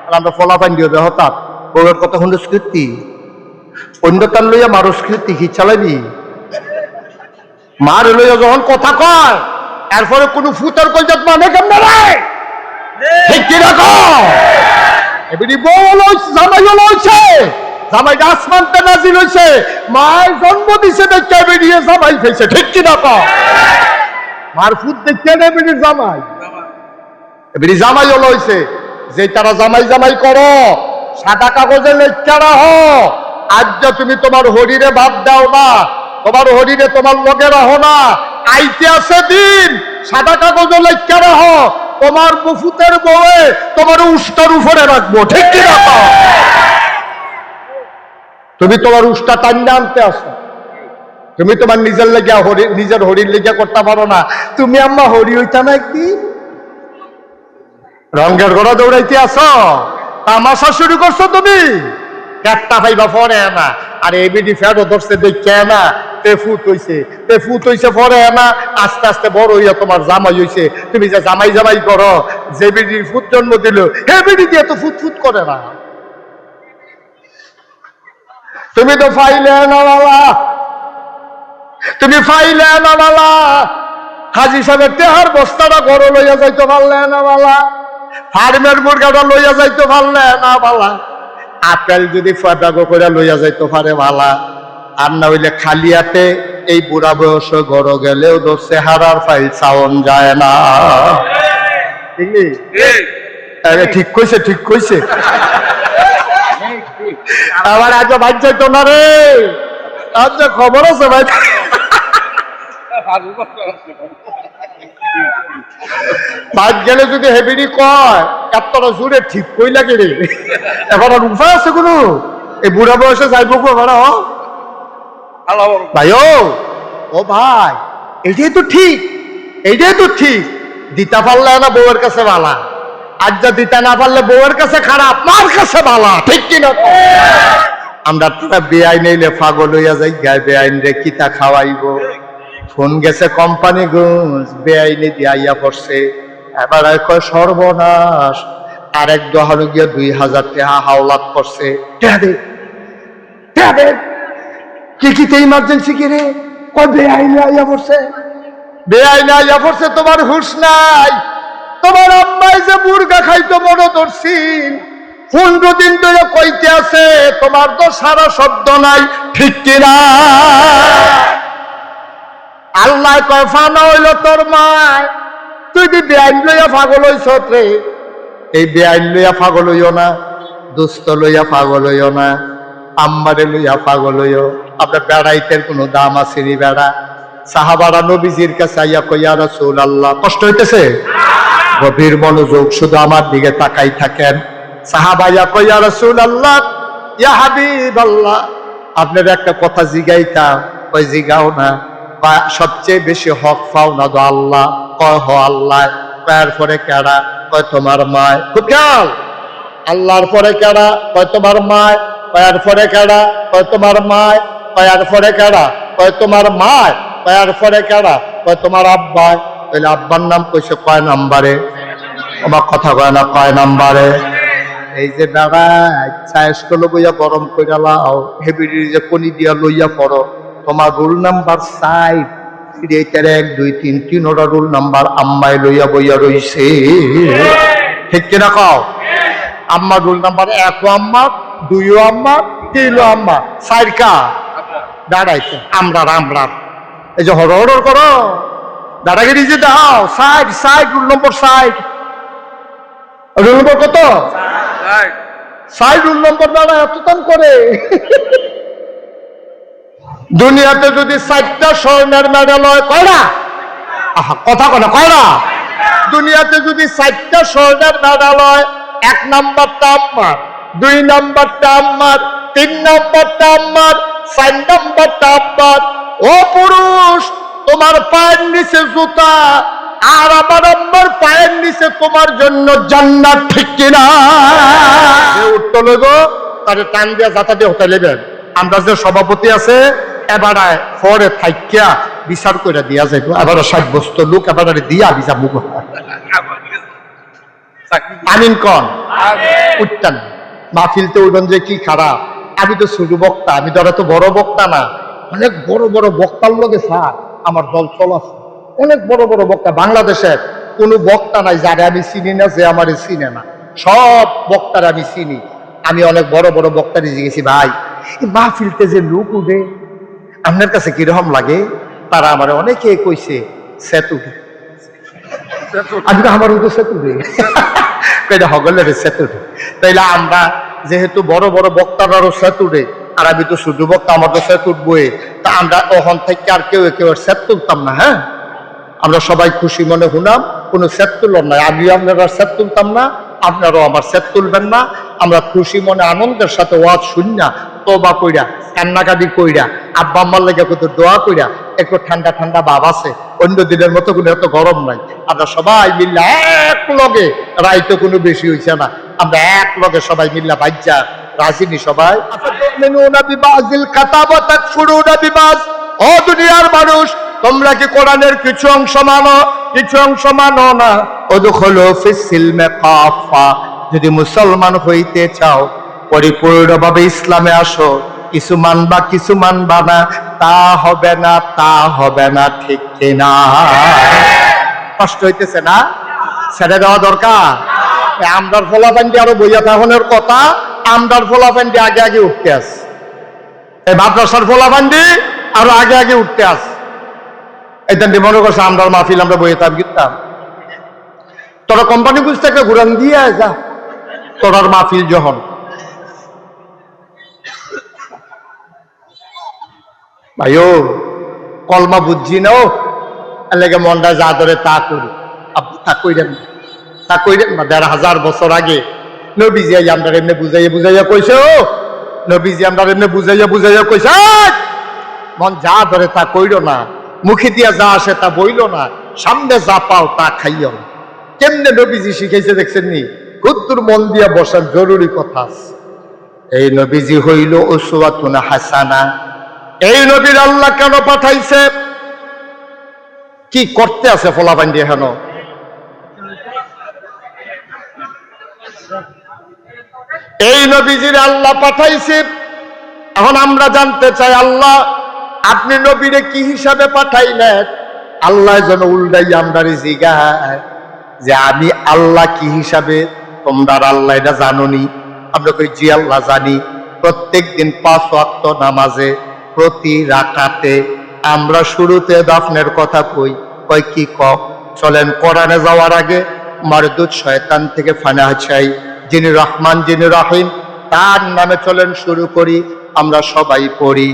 আর আমরা ফলাফান দিয়ে দেহ তার বউয়ের কথা শুনে স্কৃতি অন্য তার লইয়া মারো স্কৃতি কি চালাবি মার লইয়া যখন কথা কয় এরপরে কোনো ফুটার কলজাত মানে কেমন রে ঠিক কি রাখো এবারে বউ লইছে জামাইও লইছে জামাইটা আসমানতে নাজিল হইছে মায়ের জন্ম দিছে দেখে বেরিয়ে জামাই ফেছে ঠিক কি রাখো মার ফুট দেখে বেরিয়ে জামাই এবারে জামাইও লইছে যে তারা জামাই জামাই করো সাদা কাগজে লেখা রাখো আজ তুমি তোমার হরিরে ভাব দাও না তোমার হরিরে তোমার লগে রাখো না আইতে আছে দিন সাদা কাগজে লেখা রাখো তোমার মুফুতের বউয়ে তোমার উষ্টার উপরে রাখবো ঠিক কি রাখো তুমি তোমার উষ্টা টান্না আনতে আসো তুমি তোমার নিজের লেগে নিজের হরির লেগে করতে পারো না তুমি আম্মা হরি হইতা না একদিন রঙের ঘোড়া দৌড়াইতে আসো তামাশা শুরু করছো তুমি একটা ভাইবা পরে না আর এবিডি ফেরো ধরছে দেখছে না তে ফুট হইছে পরে না আস্তে আস্তে বড় হইয়া তোমার জামাই হইছে তুমি যে জামাই জামাই করো যে বিডির ফুট জন্ম দিল হে বিডি দিয়ে তো ফুট করে না তুমি তো ফাইলে নাওয়ালা তুমি ফাইলে নাওয়ালা হাজি সাহেবের তেহার বস্তাটা ঘর লইয়া যাইতে পারলে না বালা ফার্মের মুরগাটা লইয়া যাইতে পারলে না বালা আপেল যদি ফাটাগো করে লইয়া যাইতে পারে বালা আর না হইলে খালি হাতে এই বুড়া বয়স ঘর গেলেও তো চেহারার ফাইল চাওন যায় না ঠিক কইছে ঠিক কইছে আমার আজ ভাই যাইতো না রে আজ খবর আছে ভাই বাদ গেলে যদি হেবিডি কয় এতটা জোরে ঠিক কই লাগে রে এখন আর উপায় আছে কোনো এই বুড়া বয়সে যাইব ভাই ও ভাই এটাই তো ঠিক এইটাই তো ঠিক দিতে পারলে না বউয়ের কাছে ভালা আর যা দিতে না পারলে বউয়ের কাছে খারাপ মার কাছে ভালা ঠিক কিনা আমরা তোরা বেআইন নিলে পাগল হইয়া যাই গায়ে বেআইন রে কিতা খাওয়াইব ফোন গেছে কোম্পানি গুঞ্জ বেআইনি দিয়া পড়ছে এবার কয় সর্বনাশ আর এক দহানো গিয়া 2000 টাকা হাওলাত করছে কি ইমার্জেন্সি কি রে কয় বেআইনি আইয়া পড়ছে তোমার হুঁশ নাই তোমার আম্মাই যে মুরগা খাইতো মনে ধরছিল 15 দিন ধরে কইতে আছে তোমার তো সারা শব্দ নাই ঠিক কিনা আল্লাহ কয় ফানা হইল তোর মায় তুই কি বেআইন লইয়া পাগল হইছ রে এই বেআইন লইয়া পাগল হইও না দুস্থ লইয়া পাগল হইও না আম্মারে লইয়া পাগল হইও আপনার বেড়াইতের কোনো দাম আছে নি বেড়া সাহাবারা নবীজির কাছে আইয়া কই ইয়া রাসূলুল্লাহ কষ্ট হইতেছে গভীর মনোযোগ শুধু আমার দিকে তাকাই থাকেন সাহাবা ইয়া কই ইয়া রাসূলুল্লাহ ইয়া হাবিবাল্লাহ আপনার একটা কথা জিগাইতাম কই জিগাও না সবচেয়ে বেশি হক পাও না তো আল্লাহ কয় হ আল্লাহ কয়ের পরে কেডা কয় তোমার মায় খুব খেয়াল আল্লাহর পরে কেডা কয় তোমার মায় কয়ের পরে কেডা কয় তোমার মায় কয়ের পরে কেডা কয় তোমার মায় কয়ের পরে কেডা কয় তোমার আব্বা তাহলে আব্বার নাম কইছে কয় নাম্বারে আমার কথা কয় না কয় নাম্বারে এই যে দাদা চায়েস করলো বইয়া গরম করে লাও হেবিডি যে কনি দিয়া লইয়া পড়ো তোমার রোল নাম্বার 5 এইটার 1 2 3 3 রোল নাম্বার আম্মাই লইয়া বইয়া রইছে ঠিক কিনা কও আম্মা রোল নাম্বার 1 আম্মা 2 আম্মা 3 আম্মা 4 কা দাঁড়াইছে আমরা এই যে হর হর করো দাদাগিরি যে দাও 60 রোল নম্বর 60 রোল নম্বর কত 60 রোল নম্বর দাদা এত দাম করে দুনিয়াতে যদি 4টা স্বর্ণের মেডেল হয় কয়টা কথা কয় কয়টা দুনিয়াতে যদি 4টা স্বর্ণের মেডেল হয় 1 নাম্বারটা আম্মার 2 নাম্বারটা আম্মার 3 নাম্বারটা আম্মার 4 নাম্বারটা আব্বার ও পুরুষ তোমার পায়ের নিচে জুতা আর আমার আম্মার পায়ের নিচে তোমার জন্য জান্নাত ঠিক কিনা উত্তর লইব তারে টান দিয়া যাতা দিয়ে হতে লেবেন আমরা যে সভাপতি আছে এবারে পরে থাইকিয়া বিচার করে দিয়া যাইব এবারে 60 বস্তু লোক এবারে দিয়া বিচার মুখ আমিন কন উঠতেন মাহফিলতে উঠবেন যে কি খারাপ। আমি তো ছোট বক্তা, আমি তো এত বড় বক্তা না। অনেক বড় বড় বক্তার লোকে স্যার আমার দল চলাছে। অনেক বড় বড় বক্তা, বাংলাদেশের কোনো বক্তা নাই যারা আমি চিনি না, যে আমার চিনে না। সব বক্তার আমি চিনি। আমি অনেক বড় বড় বক্তারই জিজ্ঞেসি, ভাই মাহফিলতে যে লোক উঠে আপনার কাছে কিরকম লাগে? তারা আমার অনেকে কইছে সেতু, আমি তো আমার তো সেতু হগলের সেতু। তাইলে আমরা যেহেতু বড় বড় বক্তারারও সেতুরে, আর আমি তো শুধু বক্তা, আমার তো সেতু বয়ে, তা আমরা ওখান থেকে আর কেউ সেত তুলতাম না। হ্যাঁ, আমরা সবাই খুশি মনে শুনাম, কোনো সেত তুলন নাই। আমিও আপনারা সেত তুলতাম না, আপনারাও আমার সেত তুলবেন না। আমরা খুশি মনে আনন্দের সাথে ওয়াজ শুননা, তওবা কইরা, কান্নাকাটি কইরা, আব্বা আম্মার লেগে কত দোয়া কইরা, একটু ঠান্ডা ঠান্ডা ভাব আছে। অন্য দিনের মতো কোনো এত গরম নাই। আমরা সবাই মিল্লা এক লগে, রাইতো কোনো বেশি হইছে না, আমরা এক লগে সবাই মিল্লা বাজ্যা রাজিনি সবাই। ও দুনিয়ার মানুষ, তোমরা কি কোরআনের কিছু অংশ মানো, কিছু অংশ মানো না? উদখুলু ফিস সিলমে কাফা, যদি মুসলমান হইতে চাও পরিপূর্ণভাবে ইসলামে আসো। কিছু মানবা কিছু মানবা না, তা হবে না, তা হবে না, ঠিক কিনা? কষ্ট হইতেছে না? ছেড়ে দেওয়া দরকার। আমরার ফলাফান্ডি আরো বইয়া থাকনের কথা, আমরার ফলাফান্ডি আগে আগে উঠতে আস, এই মাদ্রাসার ফলাফান্ডি আরো আগে আগে উঠতে আস। এটা মনে করছে আমরার মাহফিল আমরা বইয়ে থাকতাম। তোরা কোম্পানি বুঝতে একটা ঘুরান দিয়ে যা, তোরার মাহফিল যখন ভাইও কলমা বুঝছি না, ও লেগে মনটা যা ধরে তা করি। আপনি তা কইরেন না, তা কইরেন না। ১,৫০০ বছর আগে নবীজি আমরা এমনি বুঝাইয়া বুঝাইয়া কইছে, ও নবীজি আমরা এমনি বুঝাইয়া বুঝাইয়া কইছে, মন যা ধরে তা কইর না, মুখে দিয়া যা আসে তা বইল না, সামনে যা পাও তা খাইও না। কেমনে নবীজি শিখাইছে দেখছেন নি? খুদ্দুর মন দিয়া বসার জরুরি কথা। এই নবীজি হইল উসওয়াতুন হাসানা। এই নবীর আল্লাহ কেন পাঠাইছে? কি করতে আছে ফলাবান্ডি? হেন এই নবীজির আল্লাহ পাঠাইছে। এখন আমরা জানতে চাই, আল্লাহ আপনি নবীরে কি হিসাবে পাঠাইলেন? আল্লাহ যেন উল্টাই আমরারে জিগায় যে আমি আল্লাহ কি হিসাবে, তোমরা আল্লাহ এটা জানোনি? আমরা কই জি আল্লাহ জানি। প্রত্যেক দিন 5 ওয়াক্ত নামাজে প্রতি রাকাতে আমরা শুরুতে দাফনের কথা কই। কই কি কম? চলেন কোরআনে যাওয়ার আগে মারদুদ শয়তান থেকে ফানা চাই। যিনি রহমান, যিনি রহিম, তার নামে চলেন শুরু করি। আমরা সবাই পড়ি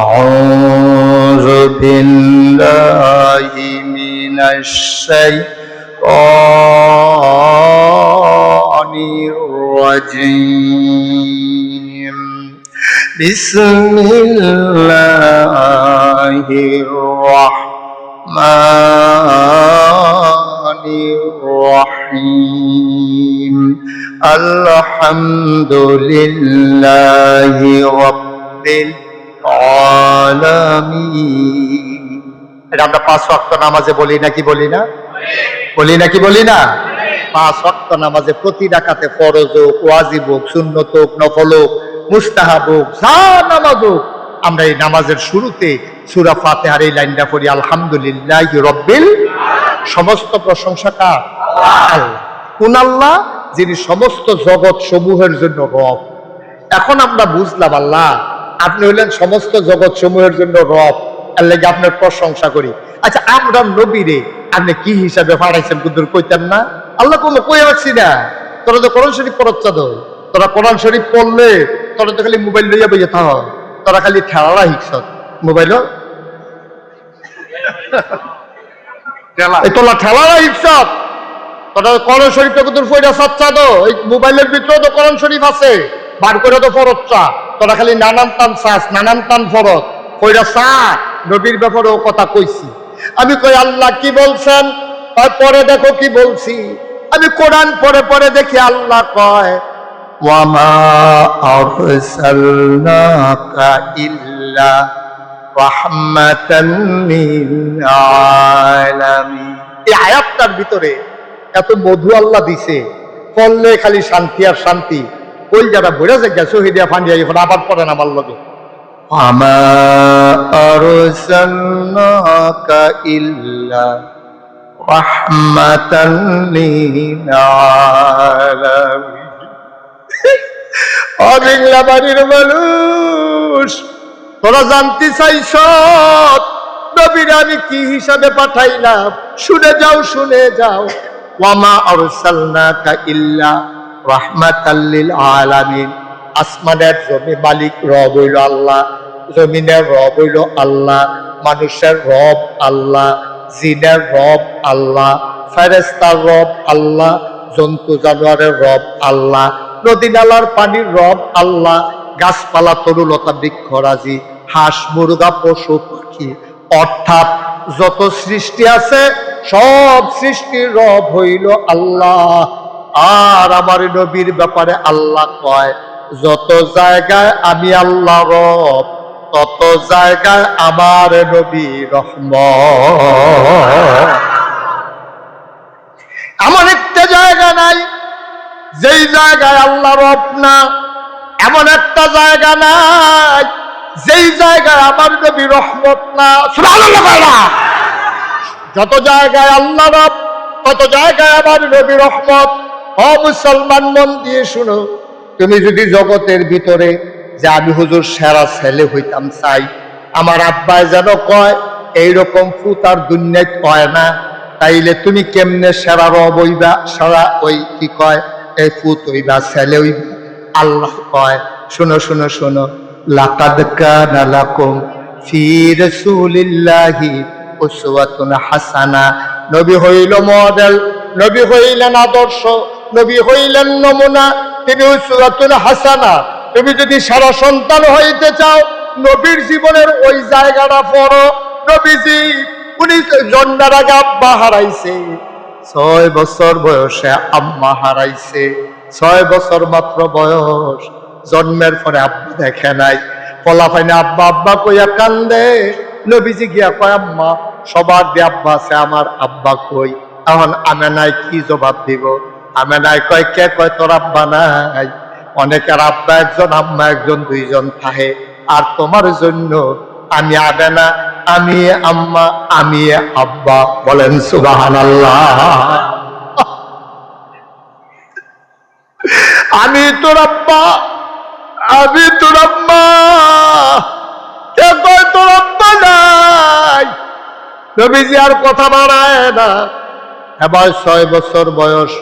আউযু বিল্লাহি মিনাশ শাইতানির রাজীম। বিসমিল্লাহির রাহমানির রাহিম। আলহামদুলিল্লাহি রাব্বিল আলামিন। এটা আমরা 5 ওয়াক্ত নামাজে বলি নাকি বলি না? বলি নাকি বলি না? 5 ওয়াক্ত নামাজে প্রতি রাকাতে ফরজ হোক, ওয়াজিব হোক, সুন্নত হোক, নফল হোক, মুস্তাহাব হোক, যা নামাজ হোক, আমরা এই নামাজের শুরুতে সূরা ফাতিহার এই লাইনটা পড়ি, আলহামদুলিল্লাহি রাব্বিল। সমস্ত প্রশংসা কার? আল্লাহ। কোন আল্লাহ? যিনি সমস্ত জগৎ সমূহের জন্য রব। এখন আমরা বুঝলাম আল্লাহ আপনি হইলেন সমস্ত জগৎ সমূহের জন্য রব, এর লাগি আপনার প্রশংসা করি। আচ্ছা, আমরা নবীরে আপনি কি হিসাবে পাঠাইছেন কুদুর কইতেন না? আল্লাহ কোনো কই রাখছি না। তোরা তো কোরআন শরীফ পড়ছ, তোরা কোরআন শরীফ পড়লে তোরা তো খালি মোবাইল লইয়া বইয়া থাক, তোরা খালি ঠেলা হিকছ মোবাইল, তোলা ঠেলা হিকছ। তোরা কোরআন শরীফটা কুদুর ফইরা চাচ্ছা তো, এই মোবাইলের ভিতরেও তো কোরআন শরীফ আছে, বার করে তো ফরজ চা। তোরা খালি নানান টান চাস, নানান টান ফরজ কইরা চা। নবীর ব্যাপারেও কথা কইছি। আমি কই আল্লাহ কি বলছেন? পরে দেখো কি বলছি। আমি কোরআন পরে পরে দেখি আল্লাহ কয় ওয়ামা আরসালনাকা ইল্লা রাহমাতাল লিল আলামিন। এই আয়াতটার ভিতরে এত মধু আল্লাহ দিছে, পড়লে খালি শান্তি আর শান্তি। ওই যারা বইরা যে গেছো হিদিয়া ফান্ডিয়া এখন আবার পড়েন আমার লগে, আমা আরসালনাকা ইল্লা রাহমাতাল লিল আলামিন। ও বাংলা বাড়ির মানুষ, তোরা জানতে চাইছ নবীর আমি কি হিসাবে পাঠাইলাম? শুনে যাও, শুনে যাও। ওয়ামা আরসালনাকা ইল্লা রাহমাতাল লিল আলামিন। আসমানের জমি মালিক রব হইল আল্লাহ, জমিনের রব হইল আল্লাহ, মানুষের রব আল্লাহ, জিনের রব আল্লাহ, ফেরেশতার রব আল্লাহ, জন্তু জানোয়ারের রব আল্লাহ, নদী নালার পানির রব আল্লাহ, গাছপালা তরুলতা বৃক্ষরাজি, হাঁস মুরগা পশু পাখি, অর্থাৎ যত সৃষ্টি আছে সব সৃষ্টির রব হইল আল্লাহ। আর আমার নবীর ব্যাপারে আল্লাহ কয়, যত জায়গায় আমি আল্লাহ রব, তত জায়গায় আমার নবী রহমত। এমন একটা জায়গা নাই যেই জায়গায় আল্লাহ রব না, এমন একটা জায়গা নাই যেই জায়গায় আমার নবী রহমত না। সুবহানাল্লাহ। যত জায়গায় আল্লাহ রব, তত জায়গায় আমার নবী রহমত। ও মুসলমান, মন দিয়ে শুনো, তুমি যদি জগতের ভিতরে যে আমি হুজুর সেরা ছেলে হইতাম চাই, আমার আব্বায় যেন কয় এইরকম ফুতার দুনিয়ায় কয় না, তাইলে তুমি কেমনে সেরা রব হইবা, সেরা ওই কি কয় এই ফুত হইবা, ছেলে হইবা? আল্লাহ কয়, শুনো শুনো শুনো, লাকাদ কানা লাকুম ফি রাসূলিল্লাহি উসওয়াতুন হাসানা। নবী হইল মডেল, নবী হইলেন আদর্শ, নবী হইলেন নমুনা, তিনি উসওয়াতুন হাসানা। তুমি যদি সারা সন্তান হইতে চাও, নবীর জীবনের ওই জায়গাটা পড়ো। নবীজি উনি জন্মের আগে আব্বা হারাইছে, 6 বছর বয়সে আম্মা হারাইছে, 6 বছর মাত্র বয়স, জন্মের পরে আব্বা দেখে নাই। ফলাফাইনে আব্বা আব্বা কইয়া কান্দে। নবীজি গিয়া কয়, আম্মা সবার দিয়ে আব্বা আছে, আমার আব্বা কই? এখন আমেনায় কি জবাব দিব? আমেনায় কয়, কে কয় তোর আব্বা নাই? অনেকের আব্বা একজন, আম্মা একজন, 2 জন থাকে। আর তোমার জন্য আমি আমেনা, আমি আম্মা, আমি আব্বা। বলেন সুবহানাল্লাহ। আমি তোর আব্বা, আমি তোর আম্মা, কে কয় তোর আব্বা নাই? নবীজি আর কথা বাড়ায় না। এবার 6 বছর বয়স,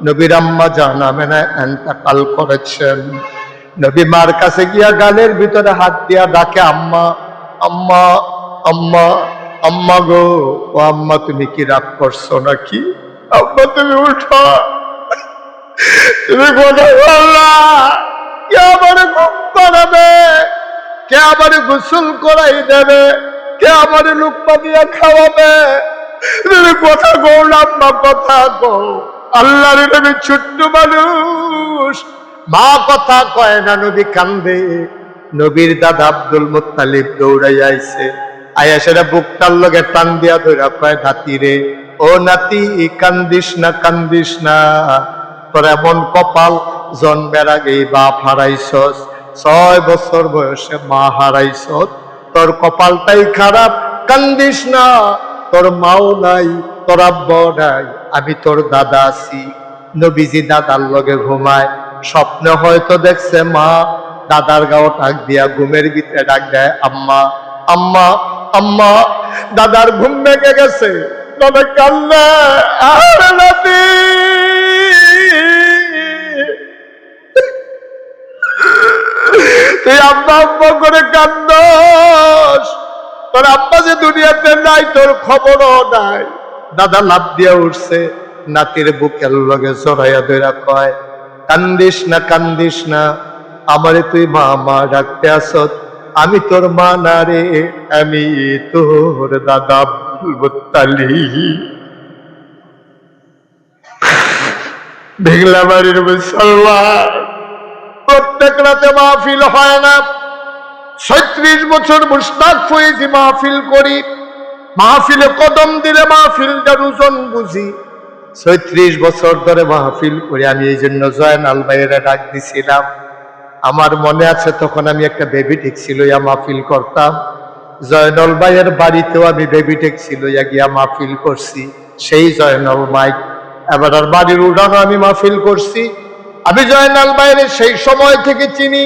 নবীর আম্মা জান আমেনা ইন্তেকাল করেছেন। নবী মার কাছে গিয়া গালের ভিতরে হাত দিয়া ডাকে, আম্মা আম্মা আম্মা, আম্মা গো, ও আম্মা তুমি কি রাগ করছো নাকি? আম্মা তুমি উঠো, তুমি কথা বললা, কে আমারে ঘুম পাড়াবে, কে আমারে গোসল করাই দেবে, কে আমারে লুকমা দিয়া খাওয়াবে? তুমি কথা কও না আম্মা, কথা কও। আল্লাহর নবী ছোট্ট মানুষ, মা কথা কয় না, নবী কান্দে। নবীর দাদা আব্দুল মুত্তালিব দৌড়াই আইছে, আয়া সেটা বুকটার লগে টান দিয়া ধইরা কয়, নাতি রে, ও নাতি কান্দিস না, কান্দিস না, তোর এমন কপাল, জন্মের আগেই বাপ হারাইছস, 6 বছর বয়সে মা হারাইছস, তোর কপালটাই খারাপ, কান্দিস না। তোর মাও নাই, তোর আব্বাও নাই, আমি তোর দাদা আছি। নবীজি দাদার লগে ঘুমায়, স্বপ্নে হয়তো দেখছে মা দাদার গাও ডাক দিয়া, ঘুমের ভিতরে ডাক দেয়, আম্মা আম্মা আম্মা। দাদার ঘুম ভেঙে গেছে, তবে কান্না, আর নাতি তুই আব্বা আব্বা করে কান্দস, তোর আব্বা যে দুনিয়াতে নাই, তোর খবরও নাই। দাদা লাফ দিয়া উঠছে, নাতির বুকের লগে জড়াইয়া ধইরা কয়, কান্দিস না, কান্দিস না, আমারে তুই মা মা ডাকতে আসত, আমি তোর মা না রে, আমি তোর দাদা আব্দুল মুত্তালিব। বেগলাবাড়ির মুসলমান, প্রত্যেক রাতে মাহফিল হয় না। 36 বছর মুশতাক ফয়েজি মাহফিল করি, মাহফিলে কদম দিলে মাহফিলটার ওজন বুঝি। 36 বছর ধরে মাহফিল করে আমি এই জন্য জয়নাল ভাইয়ের ডাক দিছিলাম। আমার মনে আছে তখন আমি একটা বেবি ট্যাক্সি লইয়া মাহফিল করতাম। জয়নাল ভাইয়ের বাড়িতেও আমি বেবি ট্যাক্সি লইয়া গিয়া মাহফিল করছি। সেই জয়নাল মাইক এবার আর বাড়ির উঠানো আমি মাহফিল করছি। আমি জয়নাল ভাইয়ের সেই সময় থেকে চিনি।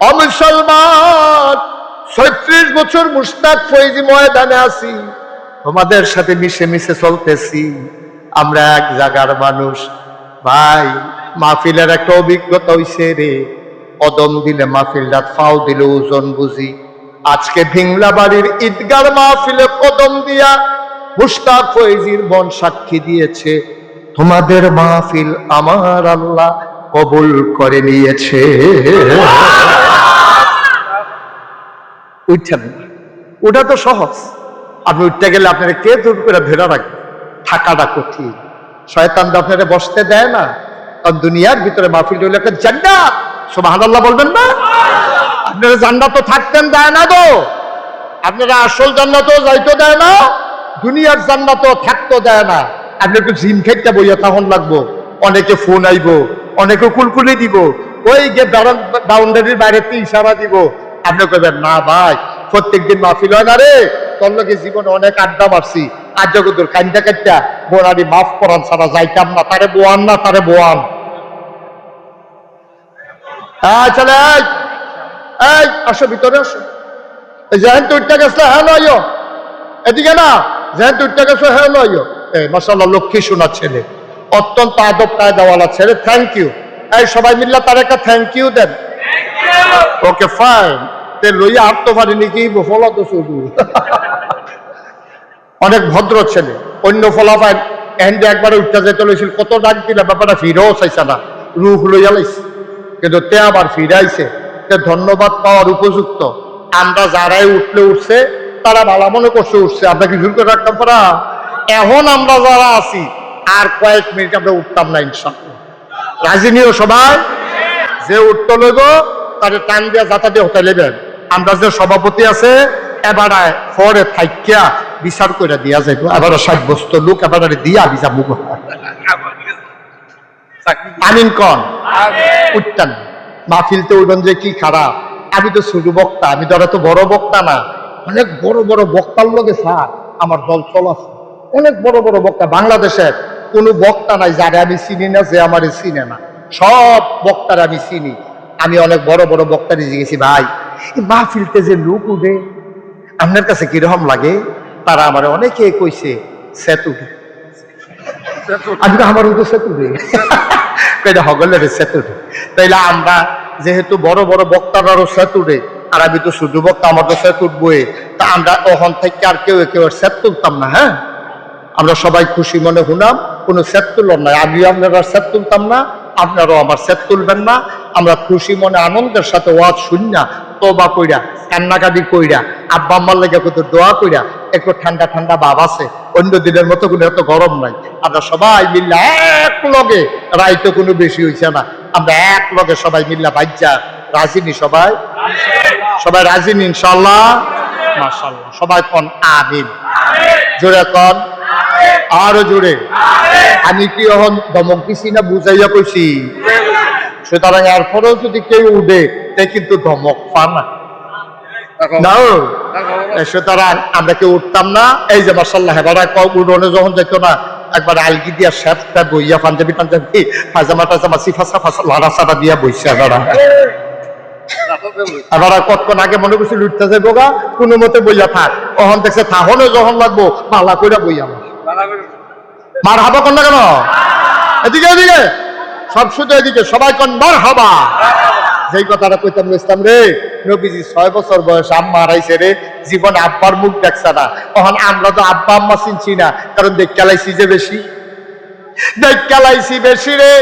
অমুসলমান 36 বছর মুশতাক ফৈজি ময়দানে আছি, তোমাদের সাথে মিশে মিশে চলতেছি। আমরা এক জায়গার মানুষ ভাই। মাহফিলের একটা অভিজ্ঞতা হইছে রে, কদম দিলে মাহফিলটা ফাও দিলে ওজন বুঝি। আজকে ভিংলা বাড়ির ঈদগার মাহফিলে কদম দিয়া মুশতাক ফৈজির বোন সাক্ষী দিয়েছে, তোমাদের মাহফিল আমার আল্লাহ কবুল করে নিয়েছে। উঠছেন না, ওটা তো সহজ। আপনি উঠতে গেলে আপনারা কে দূর করে ধরে রাখবে, থাকাটা কঠিন। শয়তান তো আপনারা বসতে দেয় না। কারণ দুনিয়ার ভিতরে মাহফিল হইলে একটা জান্নাত, সুবহানাল্লাহ বলবেন না? আপনারা জান্নাতও থাকতেন দেয় না তো, আপনারা আসল জান্নাতও যাইতে দেয় না, দুনিয়ার জান্নাতও থাকতে দেয় না। আপনি একটু জিম খাইতে বইয়া তখন লাগবো, অনেকে ফোন আইব, অনেকে কুলকুলি দিব, ওই গে বাউন্ডারির বাইরেতে ইশারা দিব। আপনি কইবেন না ভাই প্রত্যেকদিন মাহফিল হয় না রে, তোর লগে জীবনে অনেক আড্ডা মারছি, আজ জগদুর কান্দা কাটটা বোনারি মাফ করান ছাড়া যাইতাম না, তারে বোয়ান না, তারে বোয়ান। চলে এই আসো ভিতরে আসো। যেহেন তুইটা গেছে হ্যাঁ নয়, এদিকে না, যেহেন তুইটা গেছে হ্যাঁ নয়। মাশাআল্লাহ লক্ষ্মী শোনার ছেলে, অত্যন্ত আদব কায়দাওয়ালা ছেলে। Thank you. এই সবাই মিল্লা তার একটা থ্যাংক ইউ দেন। Okay fine. তে লইয়া আর তো পারিনি কি ফলা তো শুধু অনেক ভদ্র ছেলে। অন্য ফলাফাই এন্ডে একবারে উঠতে যেতে লইছিল, কত ডাক দিলে ব্যাপারটা ফিরেও চাইছে না, রুখ লইয়া লাইছে। কিন্তু তে আবার ফিরাইছে, তে ধন্যবাদ পাওয়ার উপযুক্ত। আমরা যারাই উঠলে উঠছে, তারা ভালো মনে করছে উঠছে, আমরা কি ঝুলকে রাখতাম পারা। এখন আমরা যারা আছি আর কয়েক মিনিট আমরা উঠতাম না ইনশাআল্লাহ। রাজি নিও সবাই, যে উঠতে লইব তারে টান দিয়া যাতা দিয়ে হতে লেবেন। আমরা যে সভাপতি আছে এবার ফরে থাইকিয়া বিচার করে দিয়া যাইব। এবার সাব্যস্ত লোক এবার দিয়া বিচার মুখ আমিন কন উঠতেন। মাহফিলতে উঠবেন যে কি খারাপ। আমি তো ছোট বক্তা, আমি তো এত বড় বক্তা না। অনেক বড় বড় বক্তার লগে স্যার আমার দল চলাছে। অনেক বড় বড় বক্তা, বাংলাদেশের কোনো বক্তা নাই যারে আমি চিনি না, যে আমার চিনে না। সব বক্তার আমি চিনি। আমি অনেক বড় বড় বক্তার জিজ্ঞেসি, ভাই মাহফিলতে যে লোক উঠে আপনার কাছে কিরকম লাগে? তারা আমার অনেকে কইছে সেতু উঠে। আমি তো আমার উঠে সেতু উঠে হগলের সেতু উঠে। তাইলে আমরা যেহেতু বড় বড় বক্তারারও সেতু উঠে, আর আমি তো শুধু বক্তা, আমার তো সেতু উঠবই। তা আমরা ওখান থেকে আর কেউ সেত তুলতাম না। হ্যাঁ, আমরা সবাই খুশি মনে হুনাম, কোনো সেত তুলন নাই। আমিও আপনারা সেত তুলতাম না, আপনারাও আমার সেত তুলবেন না। আমরা খুশি মনে আনন্দের সাথে ওয়াজ শুননা, তওবা কইরা, কান্নাকাটি কইরা, আব্বা আম্মার লেগে কত দোয়া কইরা, একটু ঠান্ডা ঠান্ডা ভাব আছে। অন্য দিনের মতো কোনো এত গরম নাই। আমরা সবাই মিল্লা এক লগে, রাইতে কোনো বেশি হইছে না, আমরা এক লগে সবাই মিল্লা বাজ্যা রাজিনি। সবাই সবাই রাজিনি ইনশাআল্লাহ, মাশাআল্লাহ। সবাই কোন আমিন, জোরে কোন, আরো জোরে। আমি কি এখন ধমক দিছি না বুঝাইয়া কইছি? সুতরাং এরপরেও যদি কেউ উঠে তে কিন্তু ধমক পা না। সুতরাং আমরা কেউ উঠতাম না। এই যে মাশাআল্লাহ এবার উঠোনে যখন যেত না, একবার আলগি দিয়া শেফটা বইয়া পাঞ্জাবি টাঞ্জাবি পাজামা টাজামা সিফাসা ফাঁসা লাড়া সাড়া দিয়া বইছে। এবার কতক্ষণ আগে মনে করছিল উঠতে যাবো গা, কোনো মতে বইয়া থাক। ওখান দেখছে থাহনে যখন লাগবো পালা কইরা বইয়া মার হাবা কন না কেন? এদিকে এদিকে সব শুধু এদিকে সবাই কন মার হাবা। যেই কথাটা কইতাম ইসলাম রে, নবীজি 6 বছর বয়স আম্মা হারাইছে রে, জীবনে আব্বার মুখ দেখছে না। তখন আমরা তো আব্বা আম্মা চিনছি না, কারণ দেখালাইছি যে বেশি, দেখালাইছি বেশি রে।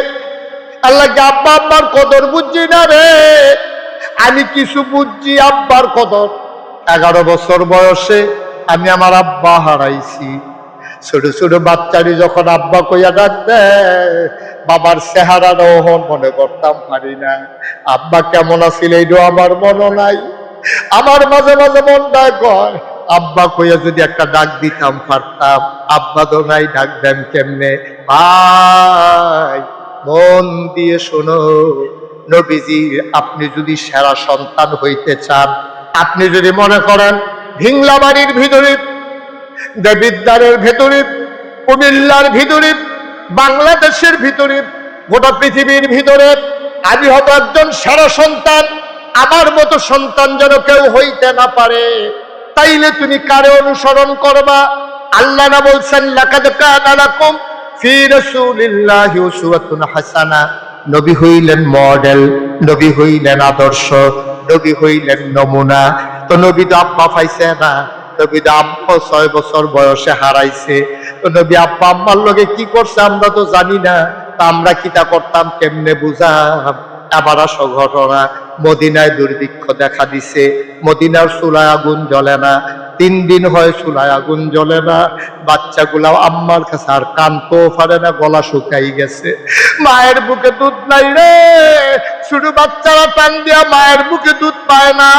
আল্লাহ আব্বা আম্মার কদর বুঝছি না রে। আমি কিছু বুঝছি আব্বার কদর। 11 বছর বয়সে আমি আমার আব্বা হারাইছি। ছোট ছোট বাচ্চারি যখন আব্বা কইয়া ডাক দেয়, বাবার চেহারাটা ওহন মনে করতাম পারি না। আব্বা কেমন আছিল এইটাও আমার মনে নাই। আমার মাঝে মাঝে মনটা কয় আব্বা কইয়া যদি একটা ডাক দিতাম পারতাম, আব্বা তো নাই, ডাক দেন কেমনে? ভাই মন দিয়ে শোনো, নবীজি আপনি যদি সেরা সন্তান হইতে চান, আপনি যদি মনে করেন ভিংলাবাড়ির ভিতরে, দেবিদ্বারের ভেতরে, কুমিল্লার ভিতরে, বাংলাদেশের ভিতরে, গোটা পৃথিবীর ভিতরে আমি হব একজন সেরা সন্তান, আমার মতো সন্তান যেন কেউ হইতে না পারে, তাইলে তুমি কারে অনুসরণ করবা? আল্লাহ না বলছেন লাকাদ কানা লাকুম ফি রাসূলিল্লাহি উসওয়াতুন হাসানা। নবী হইলেন মডেল, নবী হইলেন আদর্শ, নবী হইলেন নমুনা। তো নবী তো আব্বা পাইছে না, নবী তো আব্বা 6 বছর বয়সে হারাইছে। তো নবী আব্বা আম্মার লগে কি করছে আমরা তো জানি না, তা আমরা কিটা করতাম কেমনে বুঝাম? আবার আসো ঘটনা, মদিনায় দুর্ভিক্ষ দেখা দিছে, মদিনার চুলায় আগুন জ্বলে না, 3 দিন হয় চুলায় আগুন জ্বলে না। বাচ্চাগুলা আম্মার কাছে আর কানতেও পারে না, গলা শুকাই গেছে। মায়ের বুকে দুধ নাই রে, শুধু বাচ্চারা টান দিয়া মায়ের বুকে দুধ পায় না।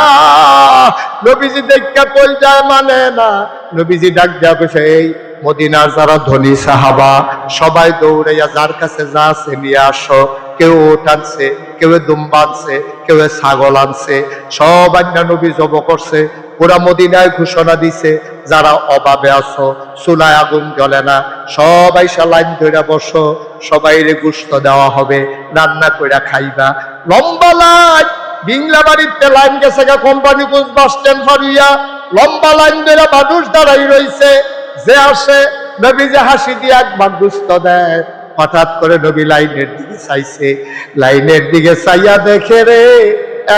নবীজি দেখা কই যায় মানে না। নবীজি ডাক দেয়া কইছে, এই মদিনার যারা ধনী সাহাবা সবাই দৌড়াইয়া যার কাছে যা আছে নিয়ে আসো। কেউ ওট আনছে, কেউ দুম্বা আনছে, কেউ ছাগল আনছে, সব আন্না নবী জব করছে। ওরা মদিনায় ঘোষণা দিছে, যারা অভাবে আছো, চুলায় আগুন জ্বলে না, সবাই লাইন ধরে বসো, সবাইরে গোশত দেওয়া হবে, রান্না কইরা খাইবা। লম্বা লাইন, বিংলা বাড়িতে লাইন গেছে গা কোম্পানিগঞ্জ বাস স্ট্যান্ড ফারিয়া, লম্বা লাইন ধরে মানুষ দাঁড়াই রইছে। যে আসে নবী যে হাসি দিয়ে একবার গোশত দেয়। হঠাৎ করে নবী লাইনের দিকে চাইছে, লাইনের দিকে চাইয়া দেখে রে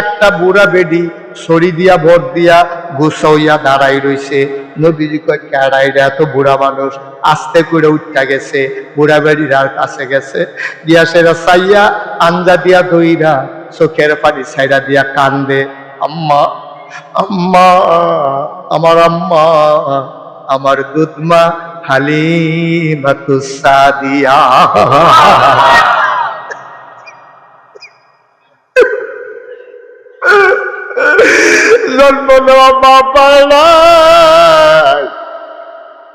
একটা বুড়া বেডি ছড়ি দিয়া ভর দিয়া গুছাইয়া দাঁড়াই রইছে। নবীজি কয় কেড়াই রে, এত বুড়া মানুষ? আস্তে করে উঠা গেছে, বুড়া বেডির আর কাছে গেছে, দিয়া সেরা চাইয়া আঞ্জা দিয়া দইরা চোখের পানি ছাইরা দিয়া কান্দে, আম্মা আম্মা, আমার আম্মা, আমার দুধমা হালিমাতুস সাদিয়া। জন্ম নেওয়া মা পায় না,